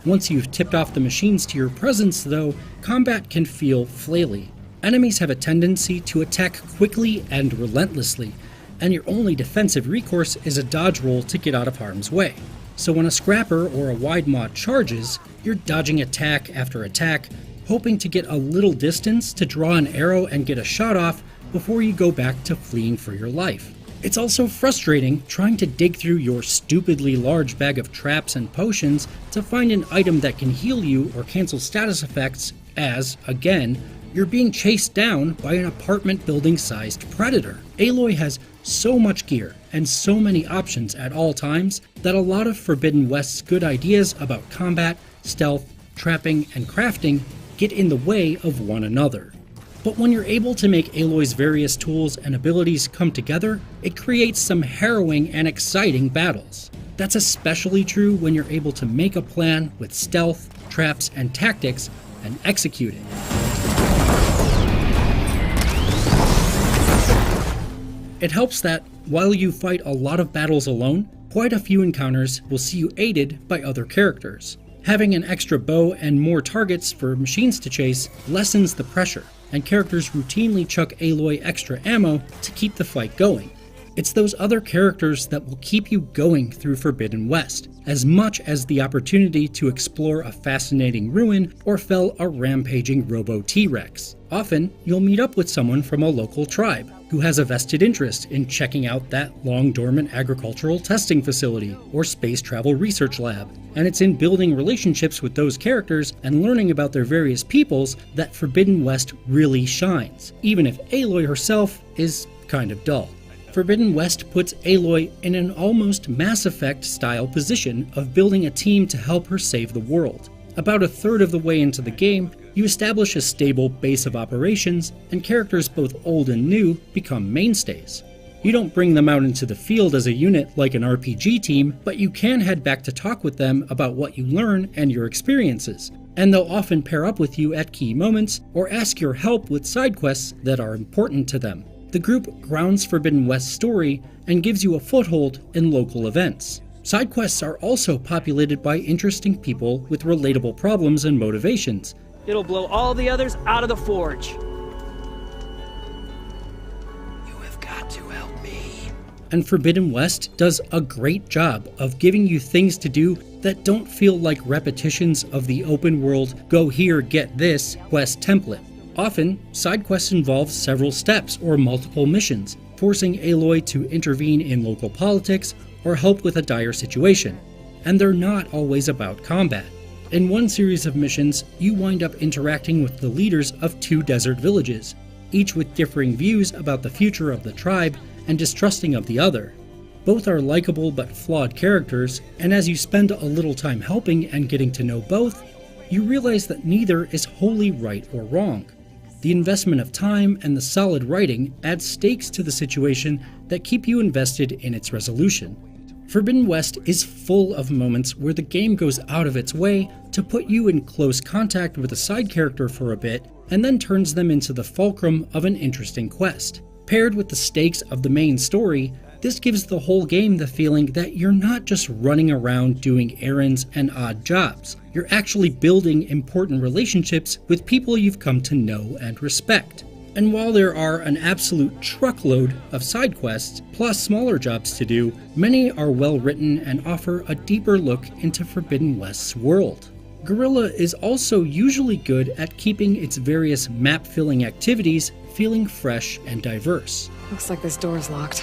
Once you've tipped off the machines to your presence, though, combat can feel flaily. Enemies have a tendency to attack quickly and relentlessly, and your only defensive recourse is a dodge roll to get out of harm's way. So when a scrapper or a wide mod charges, you're dodging attack after attack, hoping to get a little distance to draw an arrow and get a shot off before you go back to fleeing for your life. It's also frustrating trying to dig through your stupidly large bag of traps and potions to find an item that can heal you or cancel status effects as, again, you're being chased down by an apartment building sized predator. Aloy has so much gear and so many options at all times that a lot of Forbidden West's good ideas about combat, stealth, trapping, and crafting get in the way of one another. But when you're able to make Aloy's various tools and abilities come together, it creates some harrowing and exciting battles. That's especially true when you're able to make a plan with stealth, traps, and tactics and execute it. It helps that, while you fight a lot of battles alone, quite a few encounters will see you aided by other characters. Having an extra bow and more targets for machines to chase lessens the pressure, and characters routinely chuck Aloy extra ammo to keep the fight going. It's those other characters that will keep you going through Forbidden West, as much as the opportunity to explore a fascinating ruin or fell a rampaging Robo-T-Rex. Often, you'll meet up with someone from a local tribe who has a vested interest in checking out that long-dormant agricultural testing facility or space travel research lab, and it's in building relationships with those characters and learning about their various peoples that Forbidden West really shines, even if Aloy herself is kind of dull. Forbidden West puts Aloy in an almost Mass Effect-style position of building a team to help her save the world. About a third of the way into the game, you establish a stable base of operations, and characters both old and new become mainstays. You don't bring them out into the field as a unit like an RPG team, but you can head back to talk with them about what you learn and your experiences, and they'll often pair up with you at key moments or ask your help with side quests that are important to them. The group grounds Forbidden West's story and gives you a foothold in local events. Side quests are also populated by interesting people with relatable problems and motivations. It'll blow all the others out of the forge. You have got to help me. And Forbidden West does a great job of giving you things to do that don't feel like repetitions of the open world go here, get this quest template. Often, side quests involve several steps or multiple missions, forcing Aloy to intervene in local politics or help with a dire situation. And they're not always about combat. In one series of missions, you wind up interacting with the leaders of 2 desert villages, each with differing views about the future of the tribe and distrusting of the other. Both are likable but flawed characters, and as you spend a little time helping and getting to know both, you realize that neither is wholly right or wrong. The investment of time and the solid writing add stakes to the situation that keep you invested in its resolution. Forbidden West is full of moments where the game goes out of its way to put you in close contact with a side character for a bit, and then turns them into the fulcrum of an interesting quest. Paired with the stakes of the main story, this gives the whole game the feeling that you're not just running around doing errands and odd jobs. You're actually building important relationships with people you've come to know and respect. And while there are an absolute truckload of side quests, plus smaller jobs to do, many are well written and offer a deeper look into Forbidden West's world. Guerrilla is also usually good at keeping its various map-filling activities feeling fresh and diverse. Looks like this door's locked.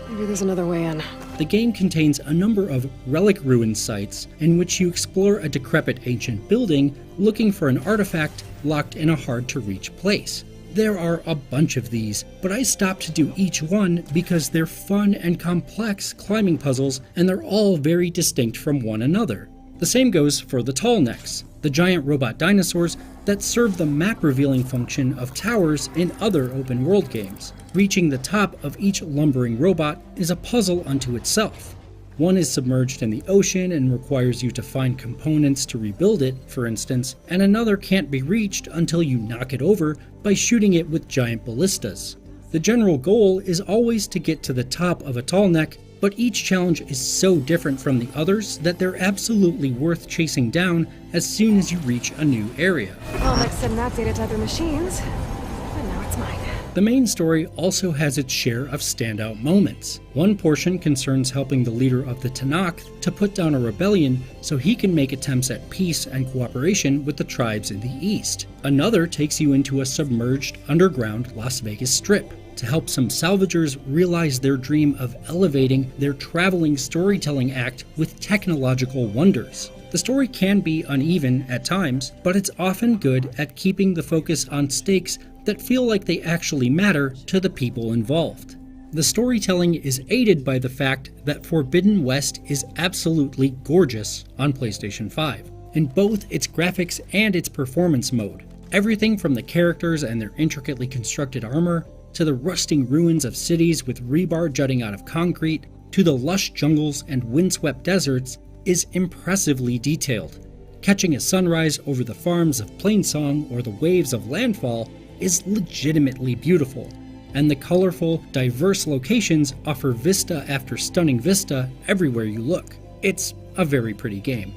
Maybe there's another way in. The game contains a number of relic ruin sites in which you explore a decrepit ancient building looking for an artifact locked in a hard-to-reach place. There are a bunch of these, but I stopped to do each one because they're fun and complex climbing puzzles and they're all very distinct from one another. The same goes for the tall necks, the giant robot dinosaurs that serve the map revealing function of towers in other open world games. Reaching the top of each lumbering robot is a puzzle unto itself. One is submerged in the ocean and requires you to find components to rebuild it, for instance, and another can't be reached until you knock it over by shooting it with giant ballistas. The general goal is always to get to the top of a tall neck, but each challenge is so different from the others that they're absolutely worth chasing down as soon as you reach a new area. Well, like send that data to other machines, but now it's mine. The main story also has its share of standout moments. One portion concerns helping the leader of the Tenakth to put down a rebellion so he can make attempts at peace and cooperation with the tribes in the east. Another takes you into a submerged, underground Las Vegas Strip to help some salvagers realize their dream of elevating their traveling storytelling act with technological wonders. The story can be uneven at times, but it's often good at keeping the focus on stakes that feel like they actually matter to the people involved. The storytelling is aided by the fact that Forbidden West is absolutely gorgeous on PlayStation 5, in both its graphics and its performance mode. Everything from the characters and their intricately constructed armor, to the rusting ruins of cities with rebar jutting out of concrete, to the lush jungles and windswept deserts, is impressively detailed. Catching a sunrise over the farms of Plainsong or the waves of Landfall is legitimately beautiful, and the colorful, diverse locations offer vista after stunning vista everywhere you look. It's a very pretty game.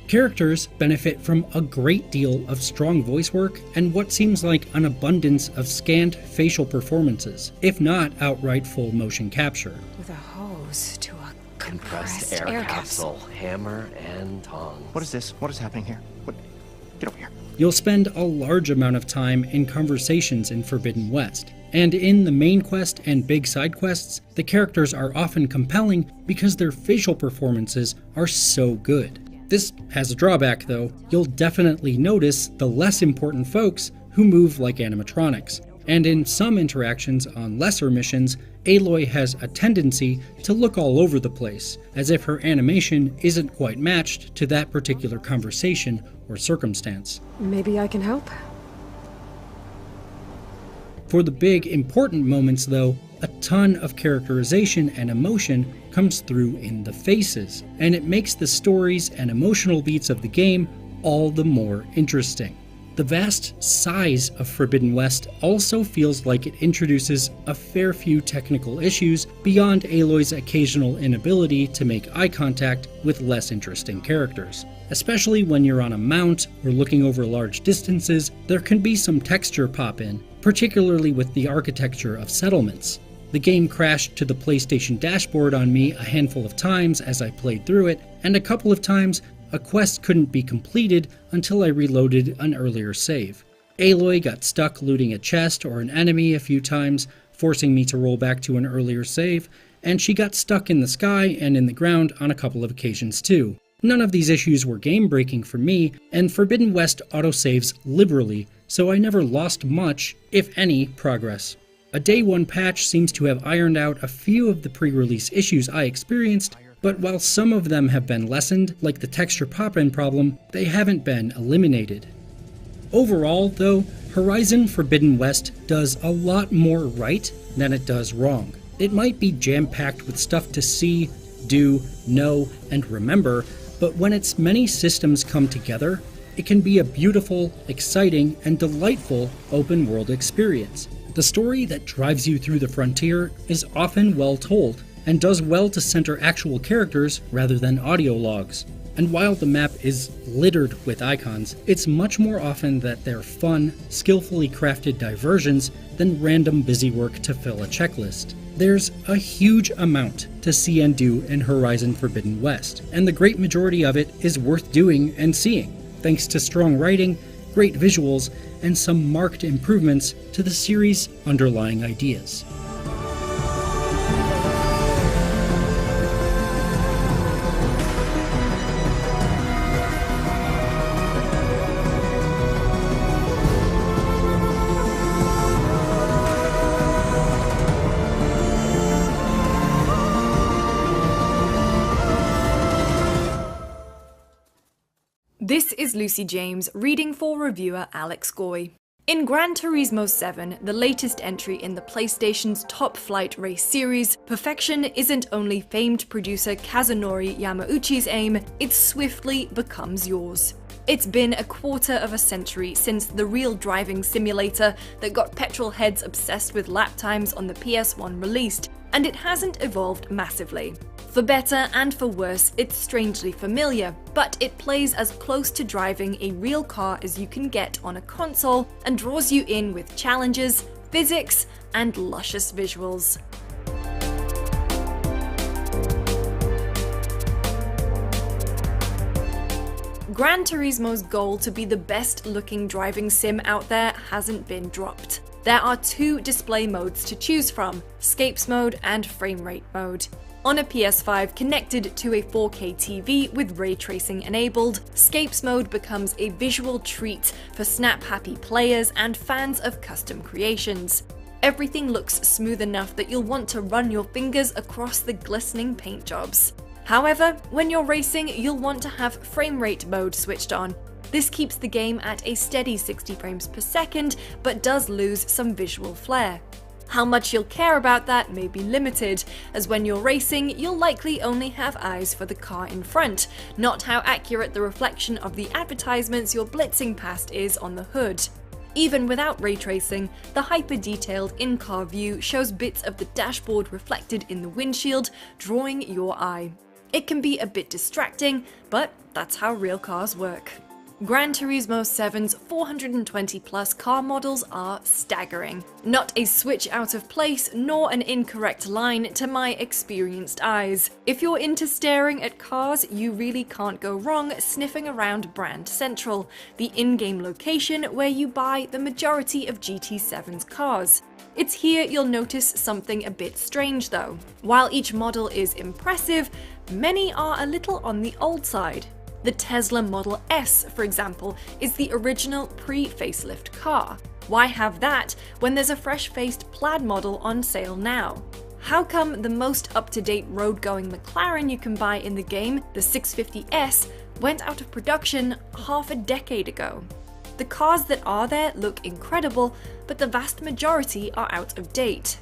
Characters benefit from a great deal of strong voice work and what seems like an abundance of scanned facial performances, if not outright full motion capture. With a hose to a compressed air capsule, hammer and tongs. What is this? What is happening here? What? Get over here. You'll spend a large amount of time in conversations in Forbidden West, and in the main quest and big side quests, the characters are often compelling because their facial performances are so good. This has a drawback though. You'll definitely notice the less important folks who move like animatronics, and in some interactions on lesser missions, Aloy has a tendency to look all over the place, as if her animation isn't quite matched to that particular conversation or circumstance. Maybe I can help? For the big, important moments though, a ton of characterization and emotion comes through in the faces, and it makes the stories and emotional beats of the game all the more interesting. The vast size of Forbidden West also feels like it introduces a fair few technical issues beyond Aloy's occasional inability to make eye contact with less interesting characters. Especially when you're on a mount or looking over large distances, there can be some texture pop in, particularly with the architecture of settlements. The game crashed to the PlayStation dashboard on me a handful of times as I played through it, and a couple of times a quest couldn't be completed until I reloaded an earlier save. Aloy got stuck looting a chest or an enemy a few times, forcing me to roll back to an earlier save, and she got stuck in the sky and in the ground on a couple of occasions too. None of these issues were game-breaking for me, and Forbidden West autosaves liberally, so I never lost much, if any, progress. A Day 1 patch seems to have ironed out a few of the pre-release issues I experienced, but while some of them have been lessened, like the texture pop-in problem, they haven't been eliminated. Overall, though, Horizon Forbidden West does a lot more right than it does wrong. It might be jam-packed with stuff to see, do, know, and remember, but when its many systems come together, it can be a beautiful, exciting, and delightful open-world experience. The story that drives you through the frontier is often well told, and does well to center actual characters rather than audio logs. And while the map is littered with icons, it's much more often that they're fun, skillfully crafted diversions than random busywork to fill a checklist. There's a huge amount to see and do in Horizon Forbidden West, and the great majority of it is worth doing and seeing, thanks to strong writing, great visuals, and some marked improvements to the series' underlying ideas. This is Lucy James, reading for reviewer Alex Goy. In Gran Turismo 7, the latest entry in the PlayStation's Top Flight race series, perfection isn't only famed producer Kazunori Yamauchi's aim, it swiftly becomes yours. It's been a quarter of a century since the real driving simulator that got petrol heads obsessed with lap times on the PS1 released, and it hasn't evolved massively. For better and for worse, it's strangely familiar, but it plays as close to driving a real car as you can get on a console and draws you in with challenges, physics, and luscious visuals. Gran Turismo's goal to be the best-looking driving sim out there hasn't been dropped. There are two display modes to choose from, Scapes mode and Frame Rate mode. On a PS5 connected to a 4K TV with ray tracing enabled, Scapes mode becomes a visual treat for snap-happy players and fans of custom creations. Everything looks smooth enough that you'll want to run your fingers across the glistening paint jobs. However, when you're racing, you'll want to have Frame Rate mode switched on. This keeps the game at a steady 60 frames per second, but does lose some visual flair. How much you'll care about that may be limited, as when you're racing, you'll likely only have eyes for the car in front, not how accurate the reflection of the advertisements you're blitzing past is on the hood. Even without ray tracing, the hyper-detailed in-car view shows bits of the dashboard reflected in the windshield, drawing your eye. It can be a bit distracting, but that's how real cars work. Gran Turismo 7's 420 plus car models are staggering. Not a switch out of place, nor an incorrect line to my experienced eyes. If you're into staring at cars, you really can't go wrong sniffing around Brand Central, the in-game location where you buy the majority of GT7's cars. It's here you'll notice something a bit strange though. While each model is impressive, many are a little on the old side. The Tesla Model S, for example, is the original pre-facelift car. Why have that when there's a fresh-faced plaid model on sale now? How come the most up-to-date road-going McLaren you can buy in the game, the 650S, went out of production half a decade ago? The cars that are there look incredible, but the vast majority are out of date.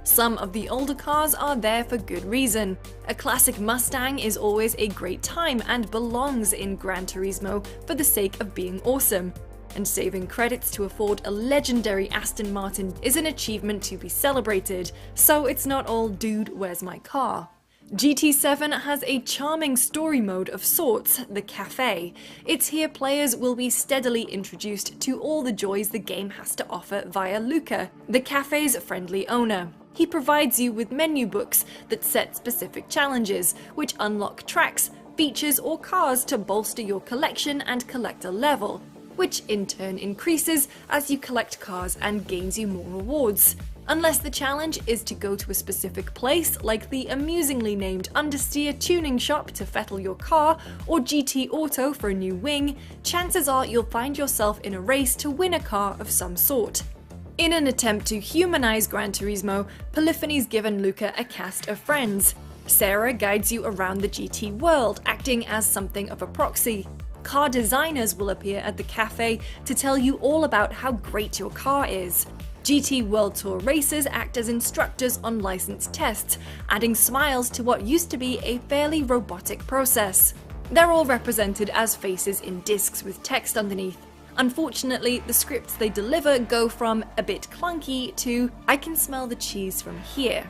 Some of the older cars are there for good reason. A classic Mustang is always a great time and belongs in Gran Turismo for the sake of being awesome. And saving credits to afford a legendary Aston Martin is an achievement to be celebrated, so it's not all "dude, where's my car?" GT7 has a charming story mode of sorts, the Cafe. It's here players will be steadily introduced to all the joys the game has to offer via Luca, the cafe's friendly owner. He provides you with menu books that set specific challenges, which unlock tracks, features, or cars to bolster your collection and collector level, which in turn increases as you collect cars and gains you more rewards. Unless the challenge is to go to a specific place, like the amusingly named Understeer tuning shop to fettle your car, or GT Auto for a new wing, chances are you'll find yourself in a race to win a car of some sort. In an attempt to humanize Gran Turismo, Polyphony's given Luca a cast of friends. Sarah guides you around the GT world, acting as something of a proxy. Car designers will appear at the cafe to tell you all about how great your car is. GT World Tour racers act as instructors on licensed tests, adding smiles to what used to be a fairly robotic process. They're all represented as faces in discs with text underneath. Unfortunately, the scripts they deliver go from a bit clunky to "I can smell the cheese from here."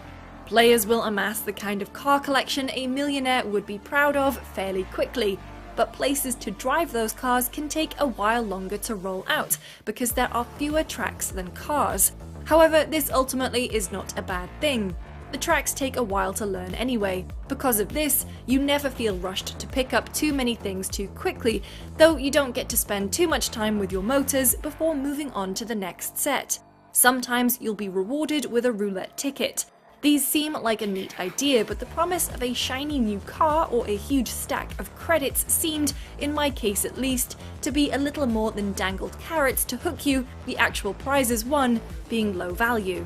Players will amass the kind of car collection a millionaire would be proud of fairly quickly, but places to drive those cars can take a while longer to roll out because there are fewer tracks than cars. However, this ultimately is not a bad thing. The tracks take a while to learn anyway. Because of this, you never feel rushed to pick up too many things too quickly, though you don't get to spend too much time with your motors before moving on to the next set. Sometimes you'll be rewarded with a roulette ticket. These seem like a neat idea, but the promise of a shiny new car or a huge stack of credits seemed, in my case at least, to be a little more than dangled carrots to hook you, the actual prizes won being low value.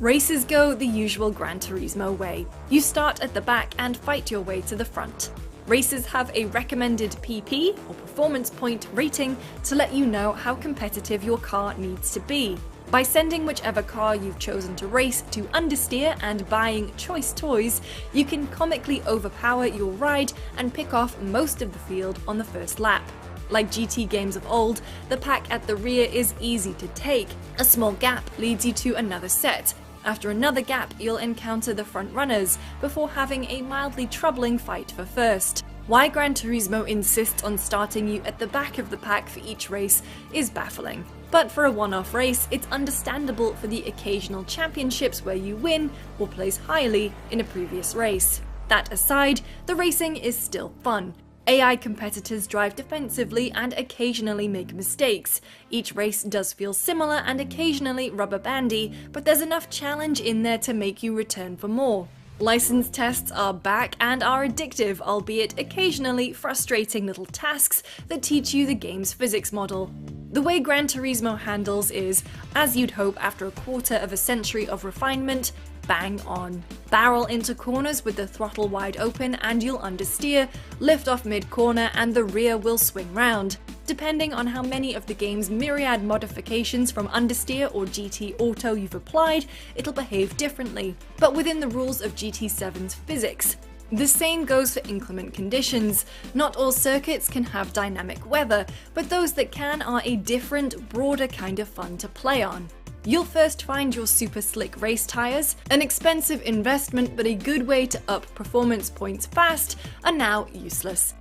Races go the usual Gran Turismo way. You start at the back and fight your way to the front. Races have a recommended PP, or performance point, rating to let you know how competitive your car needs to be. By sending whichever car you've chosen to race to understeer and buying choice toys, you can comically overpower your ride and pick off most of the field on the first lap. Like GT games of old, the pack at the rear is easy to take. A small gap leads you to another set. After another gap, you'll encounter the front runners, before having a mildly troubling fight for first. Why Gran Turismo insists on starting you at the back of the pack for each race is baffling. But for a one-off race, it's understandable for the occasional championships where you win or place highly in a previous race. That aside, the racing is still fun. AI competitors drive defensively and occasionally make mistakes. Each race does feel similar and occasionally rubber bandy, but there's enough challenge in there to make you return for more. License tests are back and are addictive, albeit occasionally frustrating little tasks that teach you the game's physics model. The way Gran Turismo handles is, as you'd hope after a quarter of a century of refinement, bang on. Barrel into corners with the throttle wide open and you'll understeer, lift off mid-corner and the rear will swing round. Depending on how many of the game's myriad modifications from understeer or GT Auto you've applied, it'll behave differently, but within the rules of GT7's physics. The same goes for inclement conditions. Not all circuits can have dynamic weather, but those that can are a different, broader kind of fun to play on. You'll first find your super slick race tyres, an expensive investment but a good way to up performance points fast, are now useless.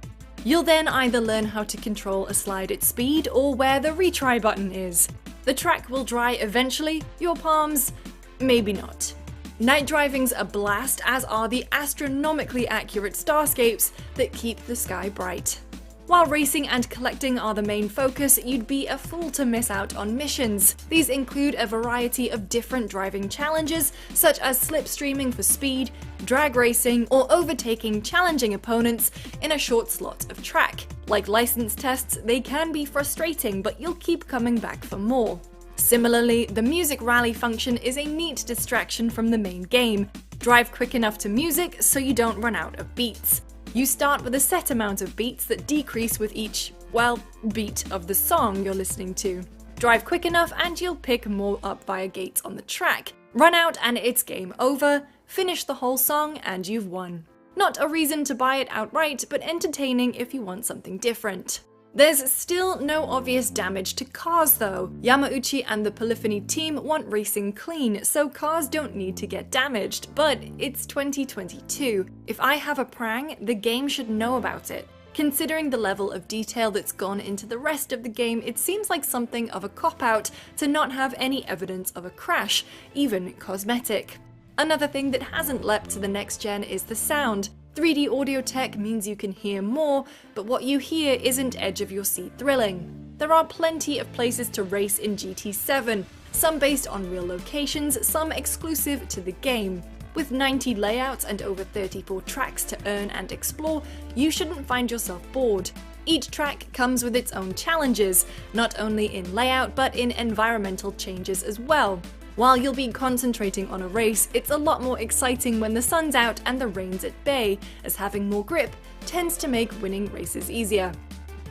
You'll then either learn how to control a slide at speed or where the retry button is. The track will dry eventually, your palms, maybe not. Night driving's a blast, as are the astronomically accurate starscapes that keep the sky bright. While racing and collecting are the main focus, you'd be a fool to miss out on missions. These include a variety of different driving challenges, such as slipstreaming for speed, drag racing, or overtaking challenging opponents in a short slot of track. Like license tests, they can be frustrating, but you'll keep coming back for more. Similarly, the music rally function is a neat distraction from the main game. Drive quick enough to music so you don't run out of beats. You start with a set amount of beats that decrease with each, well, beat of the song you're listening to. Drive quick enough and you'll pick more up via gates on the track. Run out and it's game over, finish the whole song and you've won. Not a reason to buy it outright, but entertaining if you want something different. There's still no obvious damage to cars though. Yamauchi and the Polyphony team want racing clean, so cars don't need to get damaged, but it's 2022. If I have a prang, the game should know about it. Considering the level of detail that's gone into the rest of the game, it seems like something of a cop-out to not have any evidence of a crash, even cosmetic. Another thing that hasn't leapt to the next gen is the sound. 3D audio tech means you can hear more, but what you hear isn't edge of your seat thrilling. There are plenty of places to race in GT7, some based on real locations, some exclusive to the game. With 90 layouts and over 34 tracks to earn and explore, you shouldn't find yourself bored. Each track comes with its own challenges, not only in layout but in environmental changes as well. While you'll be concentrating on a race, it's a lot more exciting when the sun's out and the rain's at bay, as having more grip tends to make winning races easier.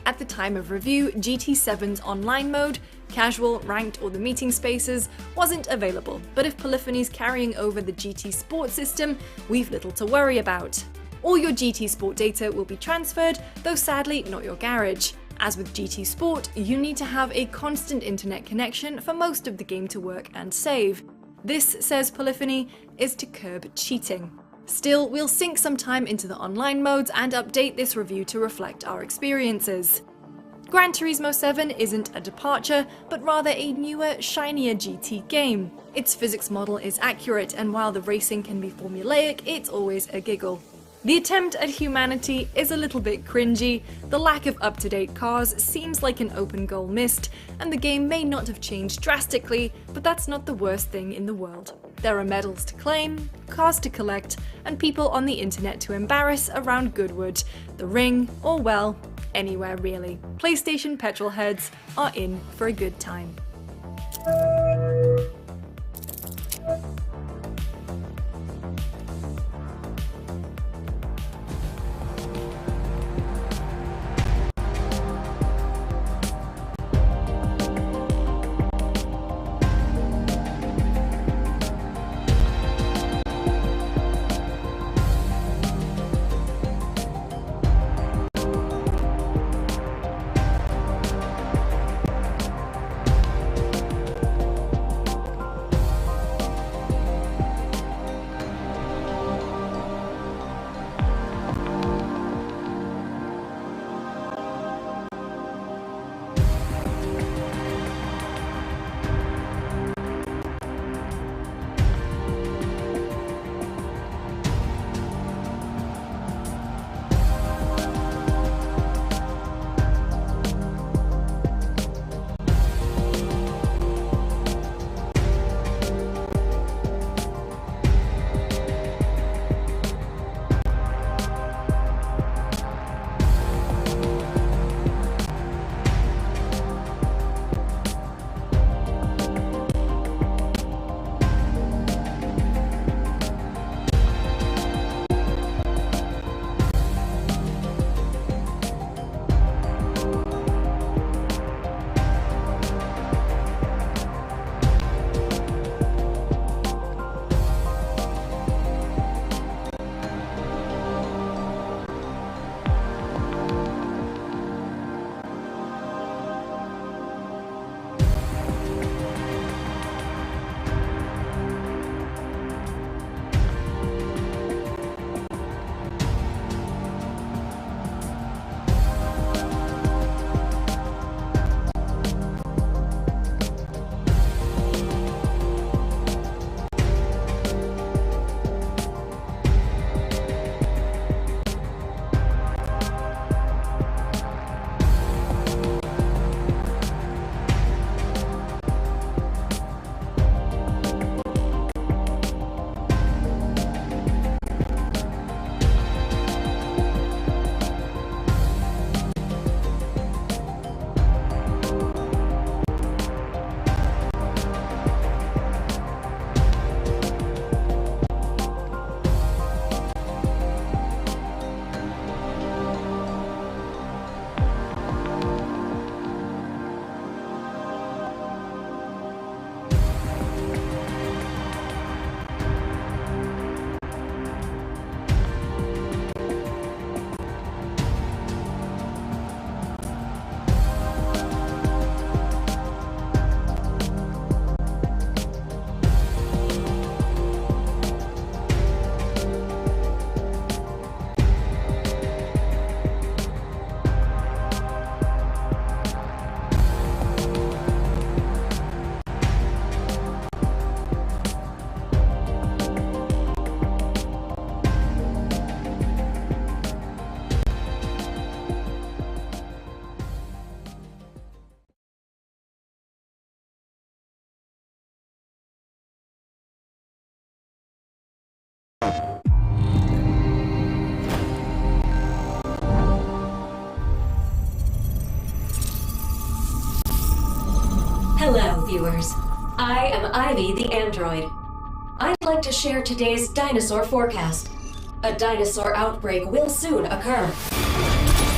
At the time of review, GT7's online mode, casual, ranked, or the meeting spaces, wasn't available, but if Polyphony's carrying over the GT Sport system, we've little to worry about. All your GT Sport data will be transferred, though sadly not your garage. As with GT Sport, you need to have a constant internet connection for most of the game to work and save. This, says Polyphony, is to curb cheating. Still, we'll sink some time into the online modes and update this review to reflect our experiences. Gran Turismo 7 isn't a departure, but rather a newer, shinier GT game. Its physics model is accurate, and while the racing can be formulaic, it's always a giggle. The attempt at humanity is a little bit cringy, the lack of up-to-date cars seems like an open goal missed, and the game may not have changed drastically, but that's not the worst thing in the world. There are medals to claim, cars to collect, and people on the internet to embarrass around Goodwood, the Ring, or well, anywhere really. PlayStation petrolheads are in for a good time. viewers. I am Ivy the android. I'd like to share today's dinosaur forecast. A dinosaur outbreak will soon occur.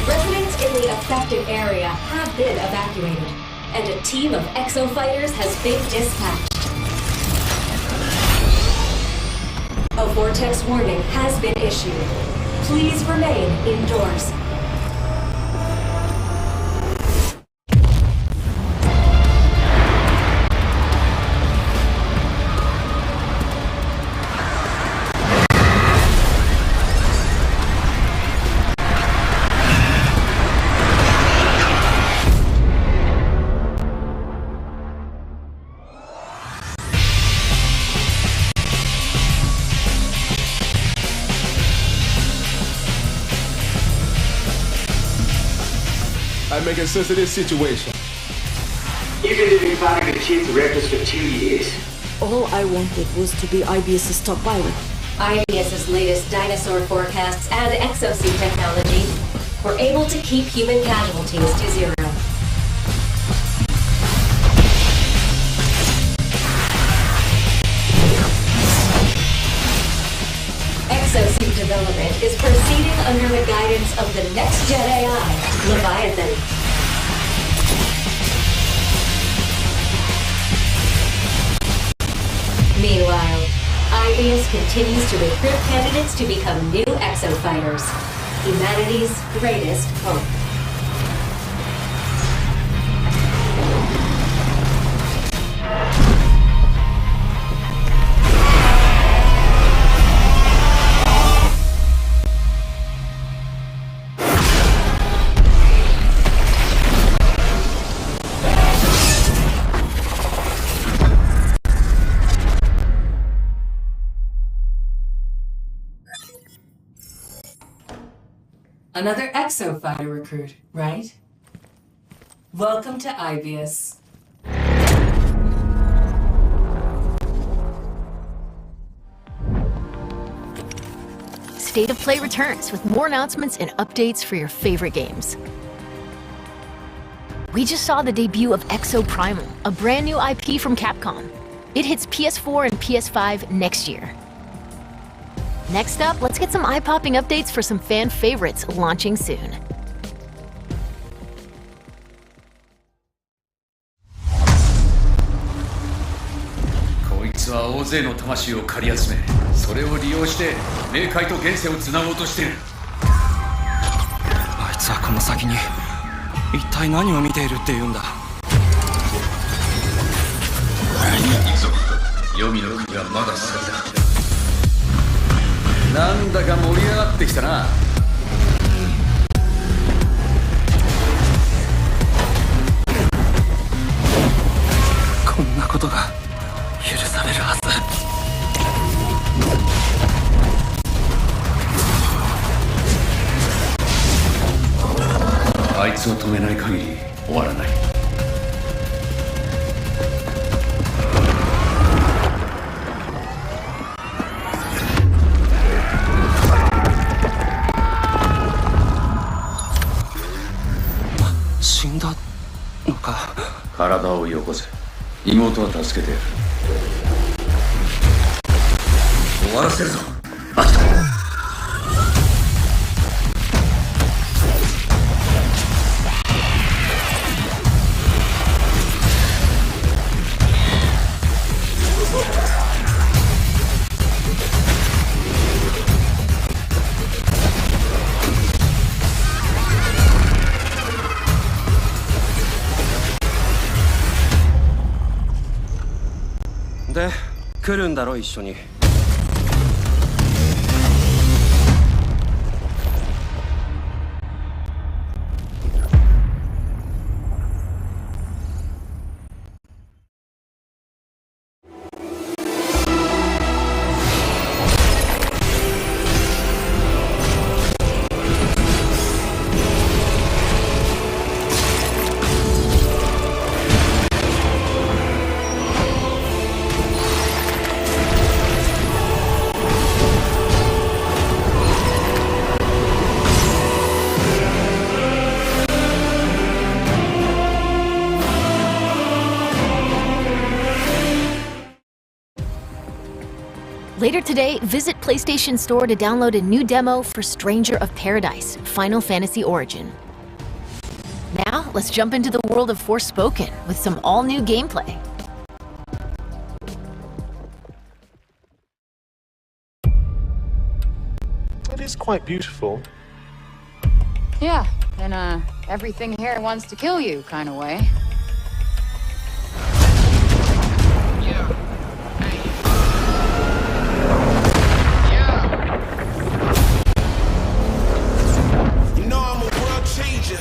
Residents in the affected area have been evacuated, and a team of exofighters has been dispatched. A vortex warning has been issued. Please remain indoors. I'm making sense of this situation. You've been living back in the chief directors for 2 years. All I wanted was to be IBS's top pilot. IBS's latest dinosaur forecasts and exosuit technology were able to keep human casualties to zero. Exosuit development is proceeding under the guidance of the next-gen AI, Leviathan. Meanwhile, IBS continues to recruit candidates to become new exofighters, humanity's greatest hope. Another exofighter recruit, right? Welcome to IBS. State of Play returns with more announcements and updates for your favorite games. We just saw the debut of Exo Primal, a brand new IP from Capcom. It hits PS4 and PS5 next year. Next up, let's get some eye-popping updates for some fan favorites launching soon.で、来るんだろ一緒に。Later today, visit PlayStation Store to download a new demo for Stranger of Paradise: Final Fantasy Origin. Now, let's jump into the world of Forspoken with some all-new gameplay. It is quite beautiful. Yeah, in a everything here wants to kill you kind of way. You know I'm a world changer.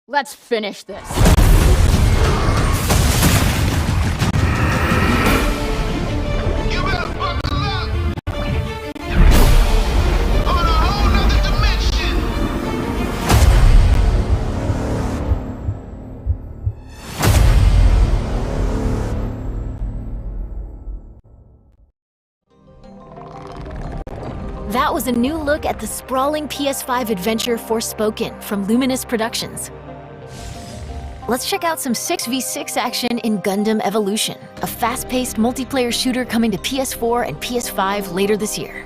Let's finish this. That was a new look at the sprawling PS5 adventure Forspoken from Luminous Productions. Let's check out some 6v6 action in Gundam Evolution, a fast-paced multiplayer shooter coming to PS4 and PS5 later this year.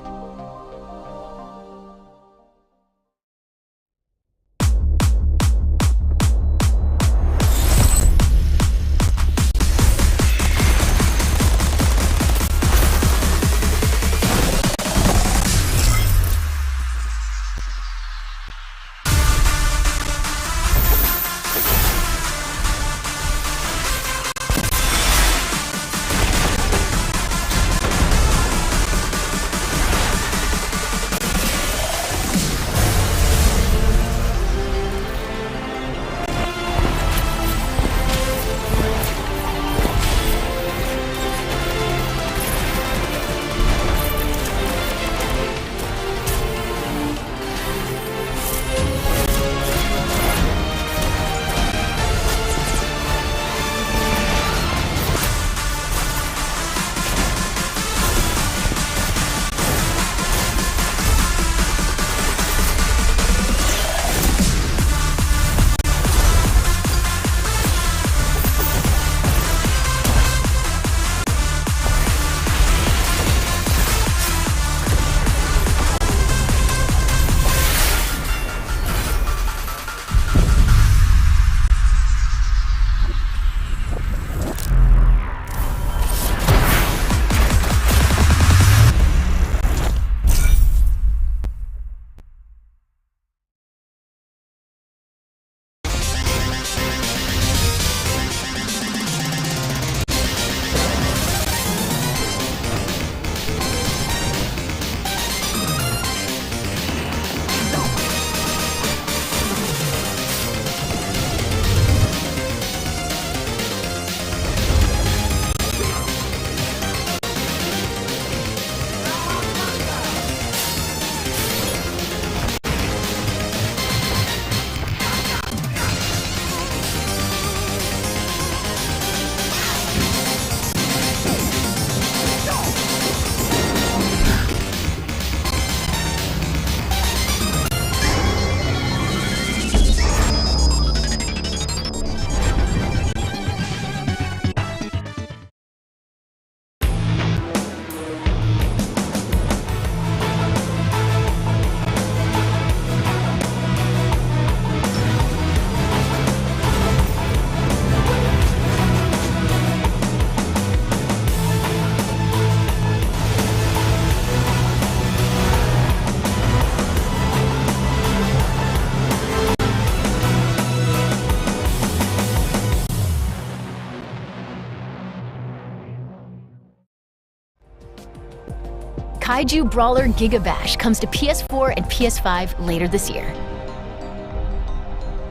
Kaiju Brawler Giga Bash comes to PS4 and PS5 later this year.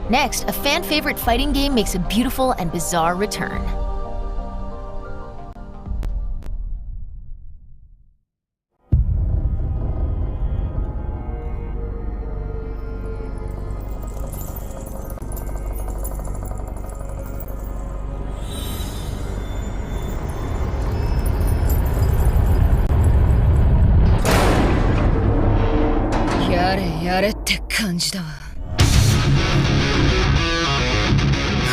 Next, a fan-favorite fighting game makes a beautiful and bizarre return.やれって感じだわ。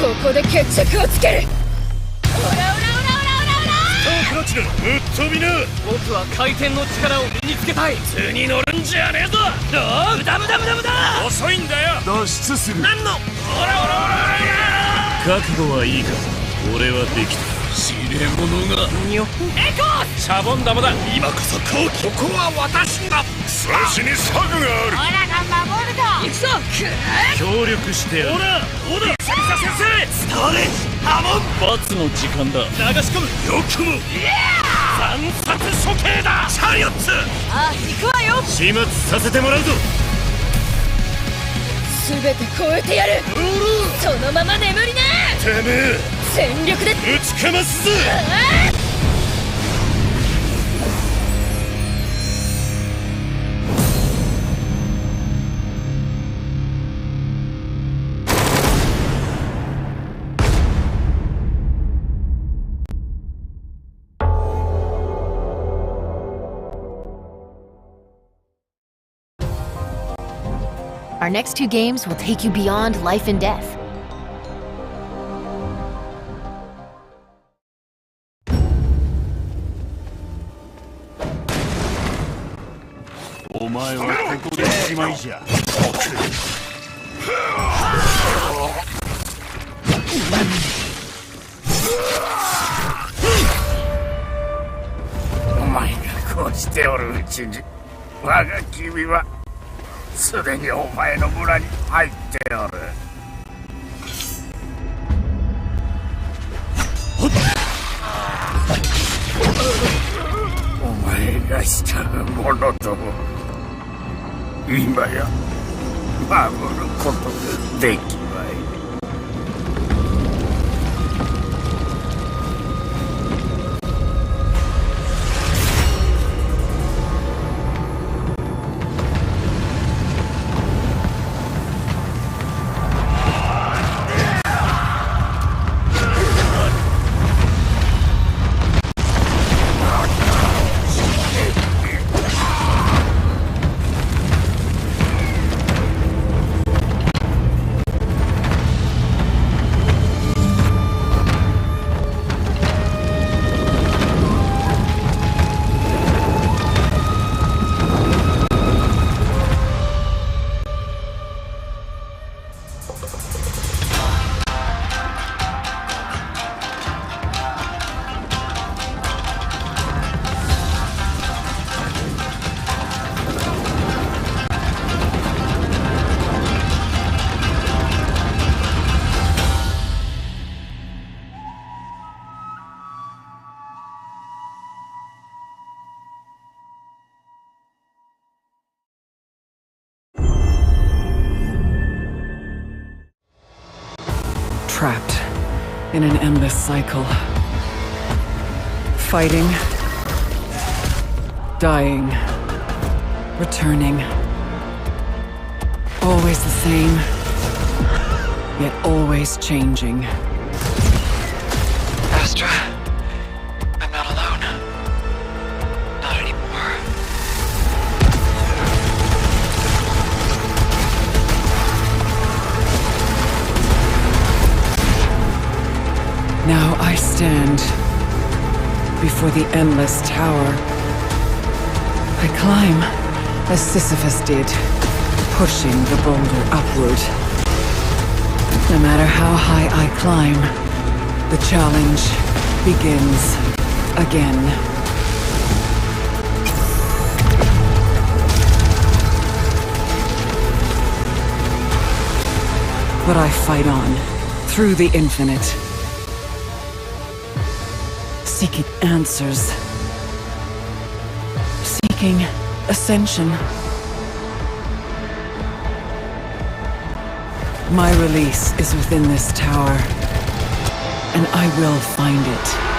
ここで決着をつける。オラオラオラオラオラオラ。クラチナ、ぶっ飛びな。僕は回転の力を身につけたい。図に乗るんじゃねえぞ。どう？無駄無駄無駄無駄。遅いんだよ。脱出する。何の？オラオラオラオラ。覚悟はいいか。俺はできた。知れ者がにょエコーシャボン玉だ。今こそ好機。ここは私だ。私に策がある。オラが守るだ。行くぞ。協力してやる。オラ久々先生。スターレッジハモン。罰の時間だ。流し込む。よくも惨殺処刑だ。チャリオッツ。ああ行くわよ。始末させてもらうぞ。すべて超えてやる。そのまま眠りな。てめえ全力で打ちかますぞ。Our next two games will take you beyond life and death.今や守ることができまい。Trapped in an endless cycle. Fighting, dying, returning. Always the same, yet always changing. Astra, I'm not alone. Not anymore. Now I stand before the endless tower. I climb as Sisyphus did, pushing the boulder upward. No matter how high I climb, the challenge begins again. But I fight on, through the infinite. Seeking answers. Seeking King. Ascension. My release is within this tower, and I will find it.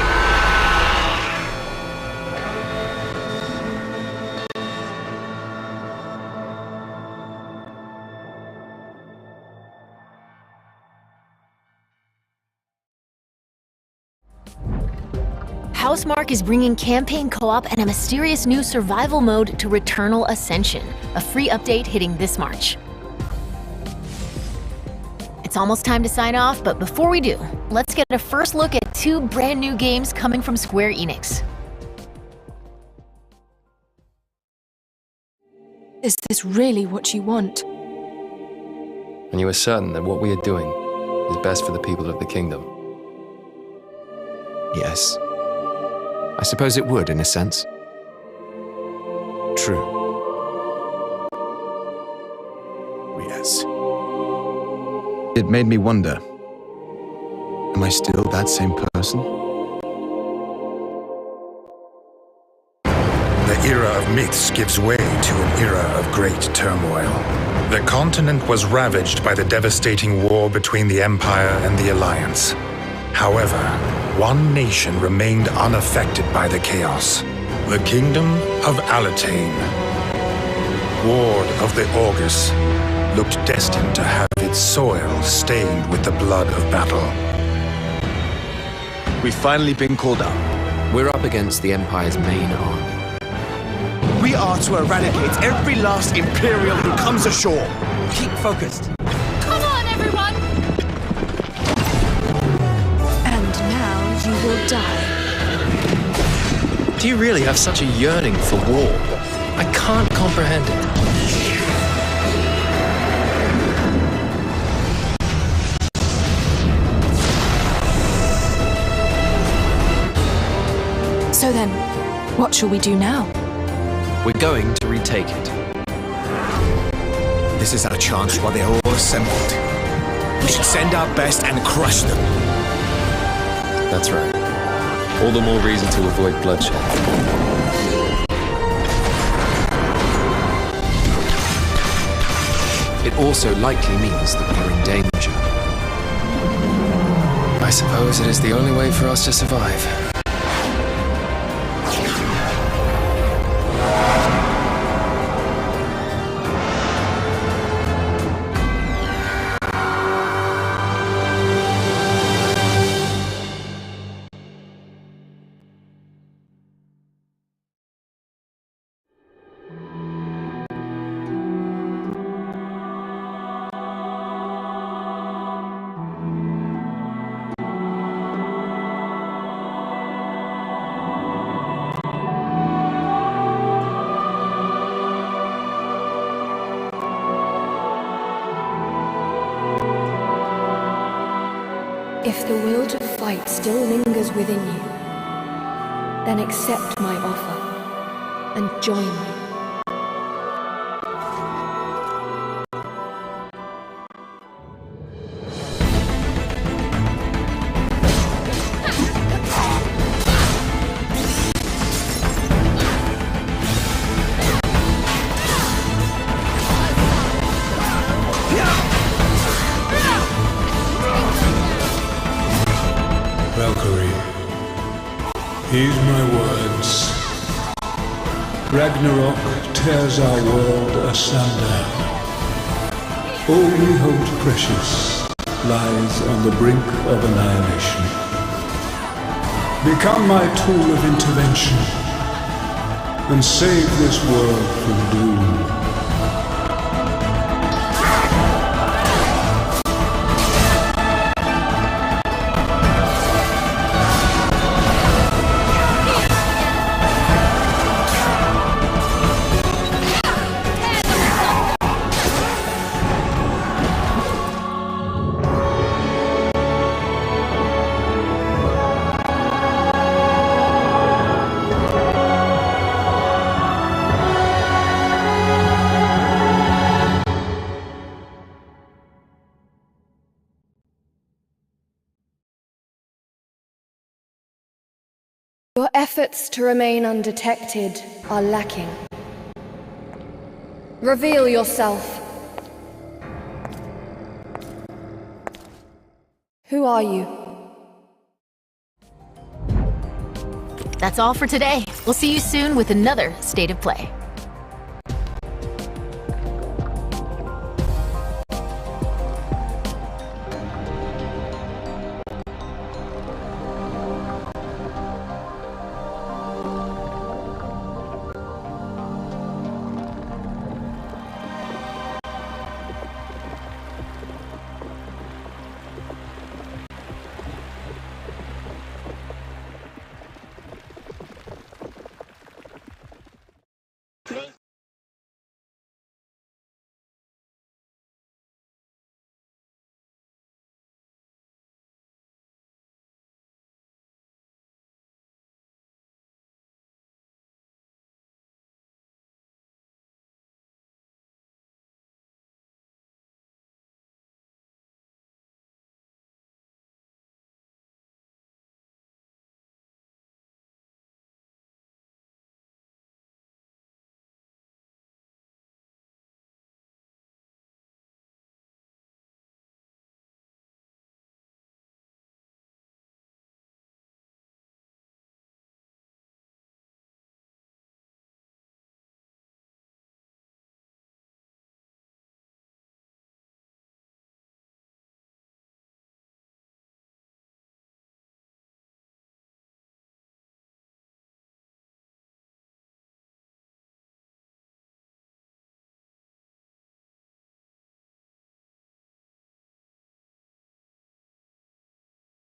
Housemarque is bringing campaign co-op and a mysterious new survival mode to Returnal Ascension, a free update hitting this March. It's almost time to sign off, but before we do, let's get a first look at 2 brand new games coming from Square Enix. Is this really what you want? And you are certain that what we are doing is best for the people of the kingdom? Yes. I suppose it would, in a sense. True. Yes. It made me wonder, am I still that same person? The era of myths gives way to an era of great turmoil. The continent was ravaged by the devastating war between the Empire and the Alliance. However, one nation remained unaffected by the chaos. The Kingdom of Alatane. Ward of the Augurs looked destined to have its soil stained with the blood of battle. We've finally been called up. We're up against the Empire's main army. We are to eradicate every last Imperial who comes ashore. Keep focused. Come on, everyone! And now you will die. Do you really have such a yearning for war? I can't comprehend it. So then, what shall we do now? We're going to retake it. This is our chance while they're all assembled. We should send our best and crush them. That's right. All the more reason to avoid bloodshed. It also likely means that we're in danger. I suppose it is the only way for us to survive. If the will to fight still lingers within you, then accept my offer and join me. Valkyrie, heed my words. Ragnarok tears our world asunder. All we hold precious lies on the brink of annihilation. Become my tool of intervention and save this world from doom. Your efforts to remain undetected are lacking. Reveal yourself. Who are you? That's all for today. We'll see you soon with another State of Play.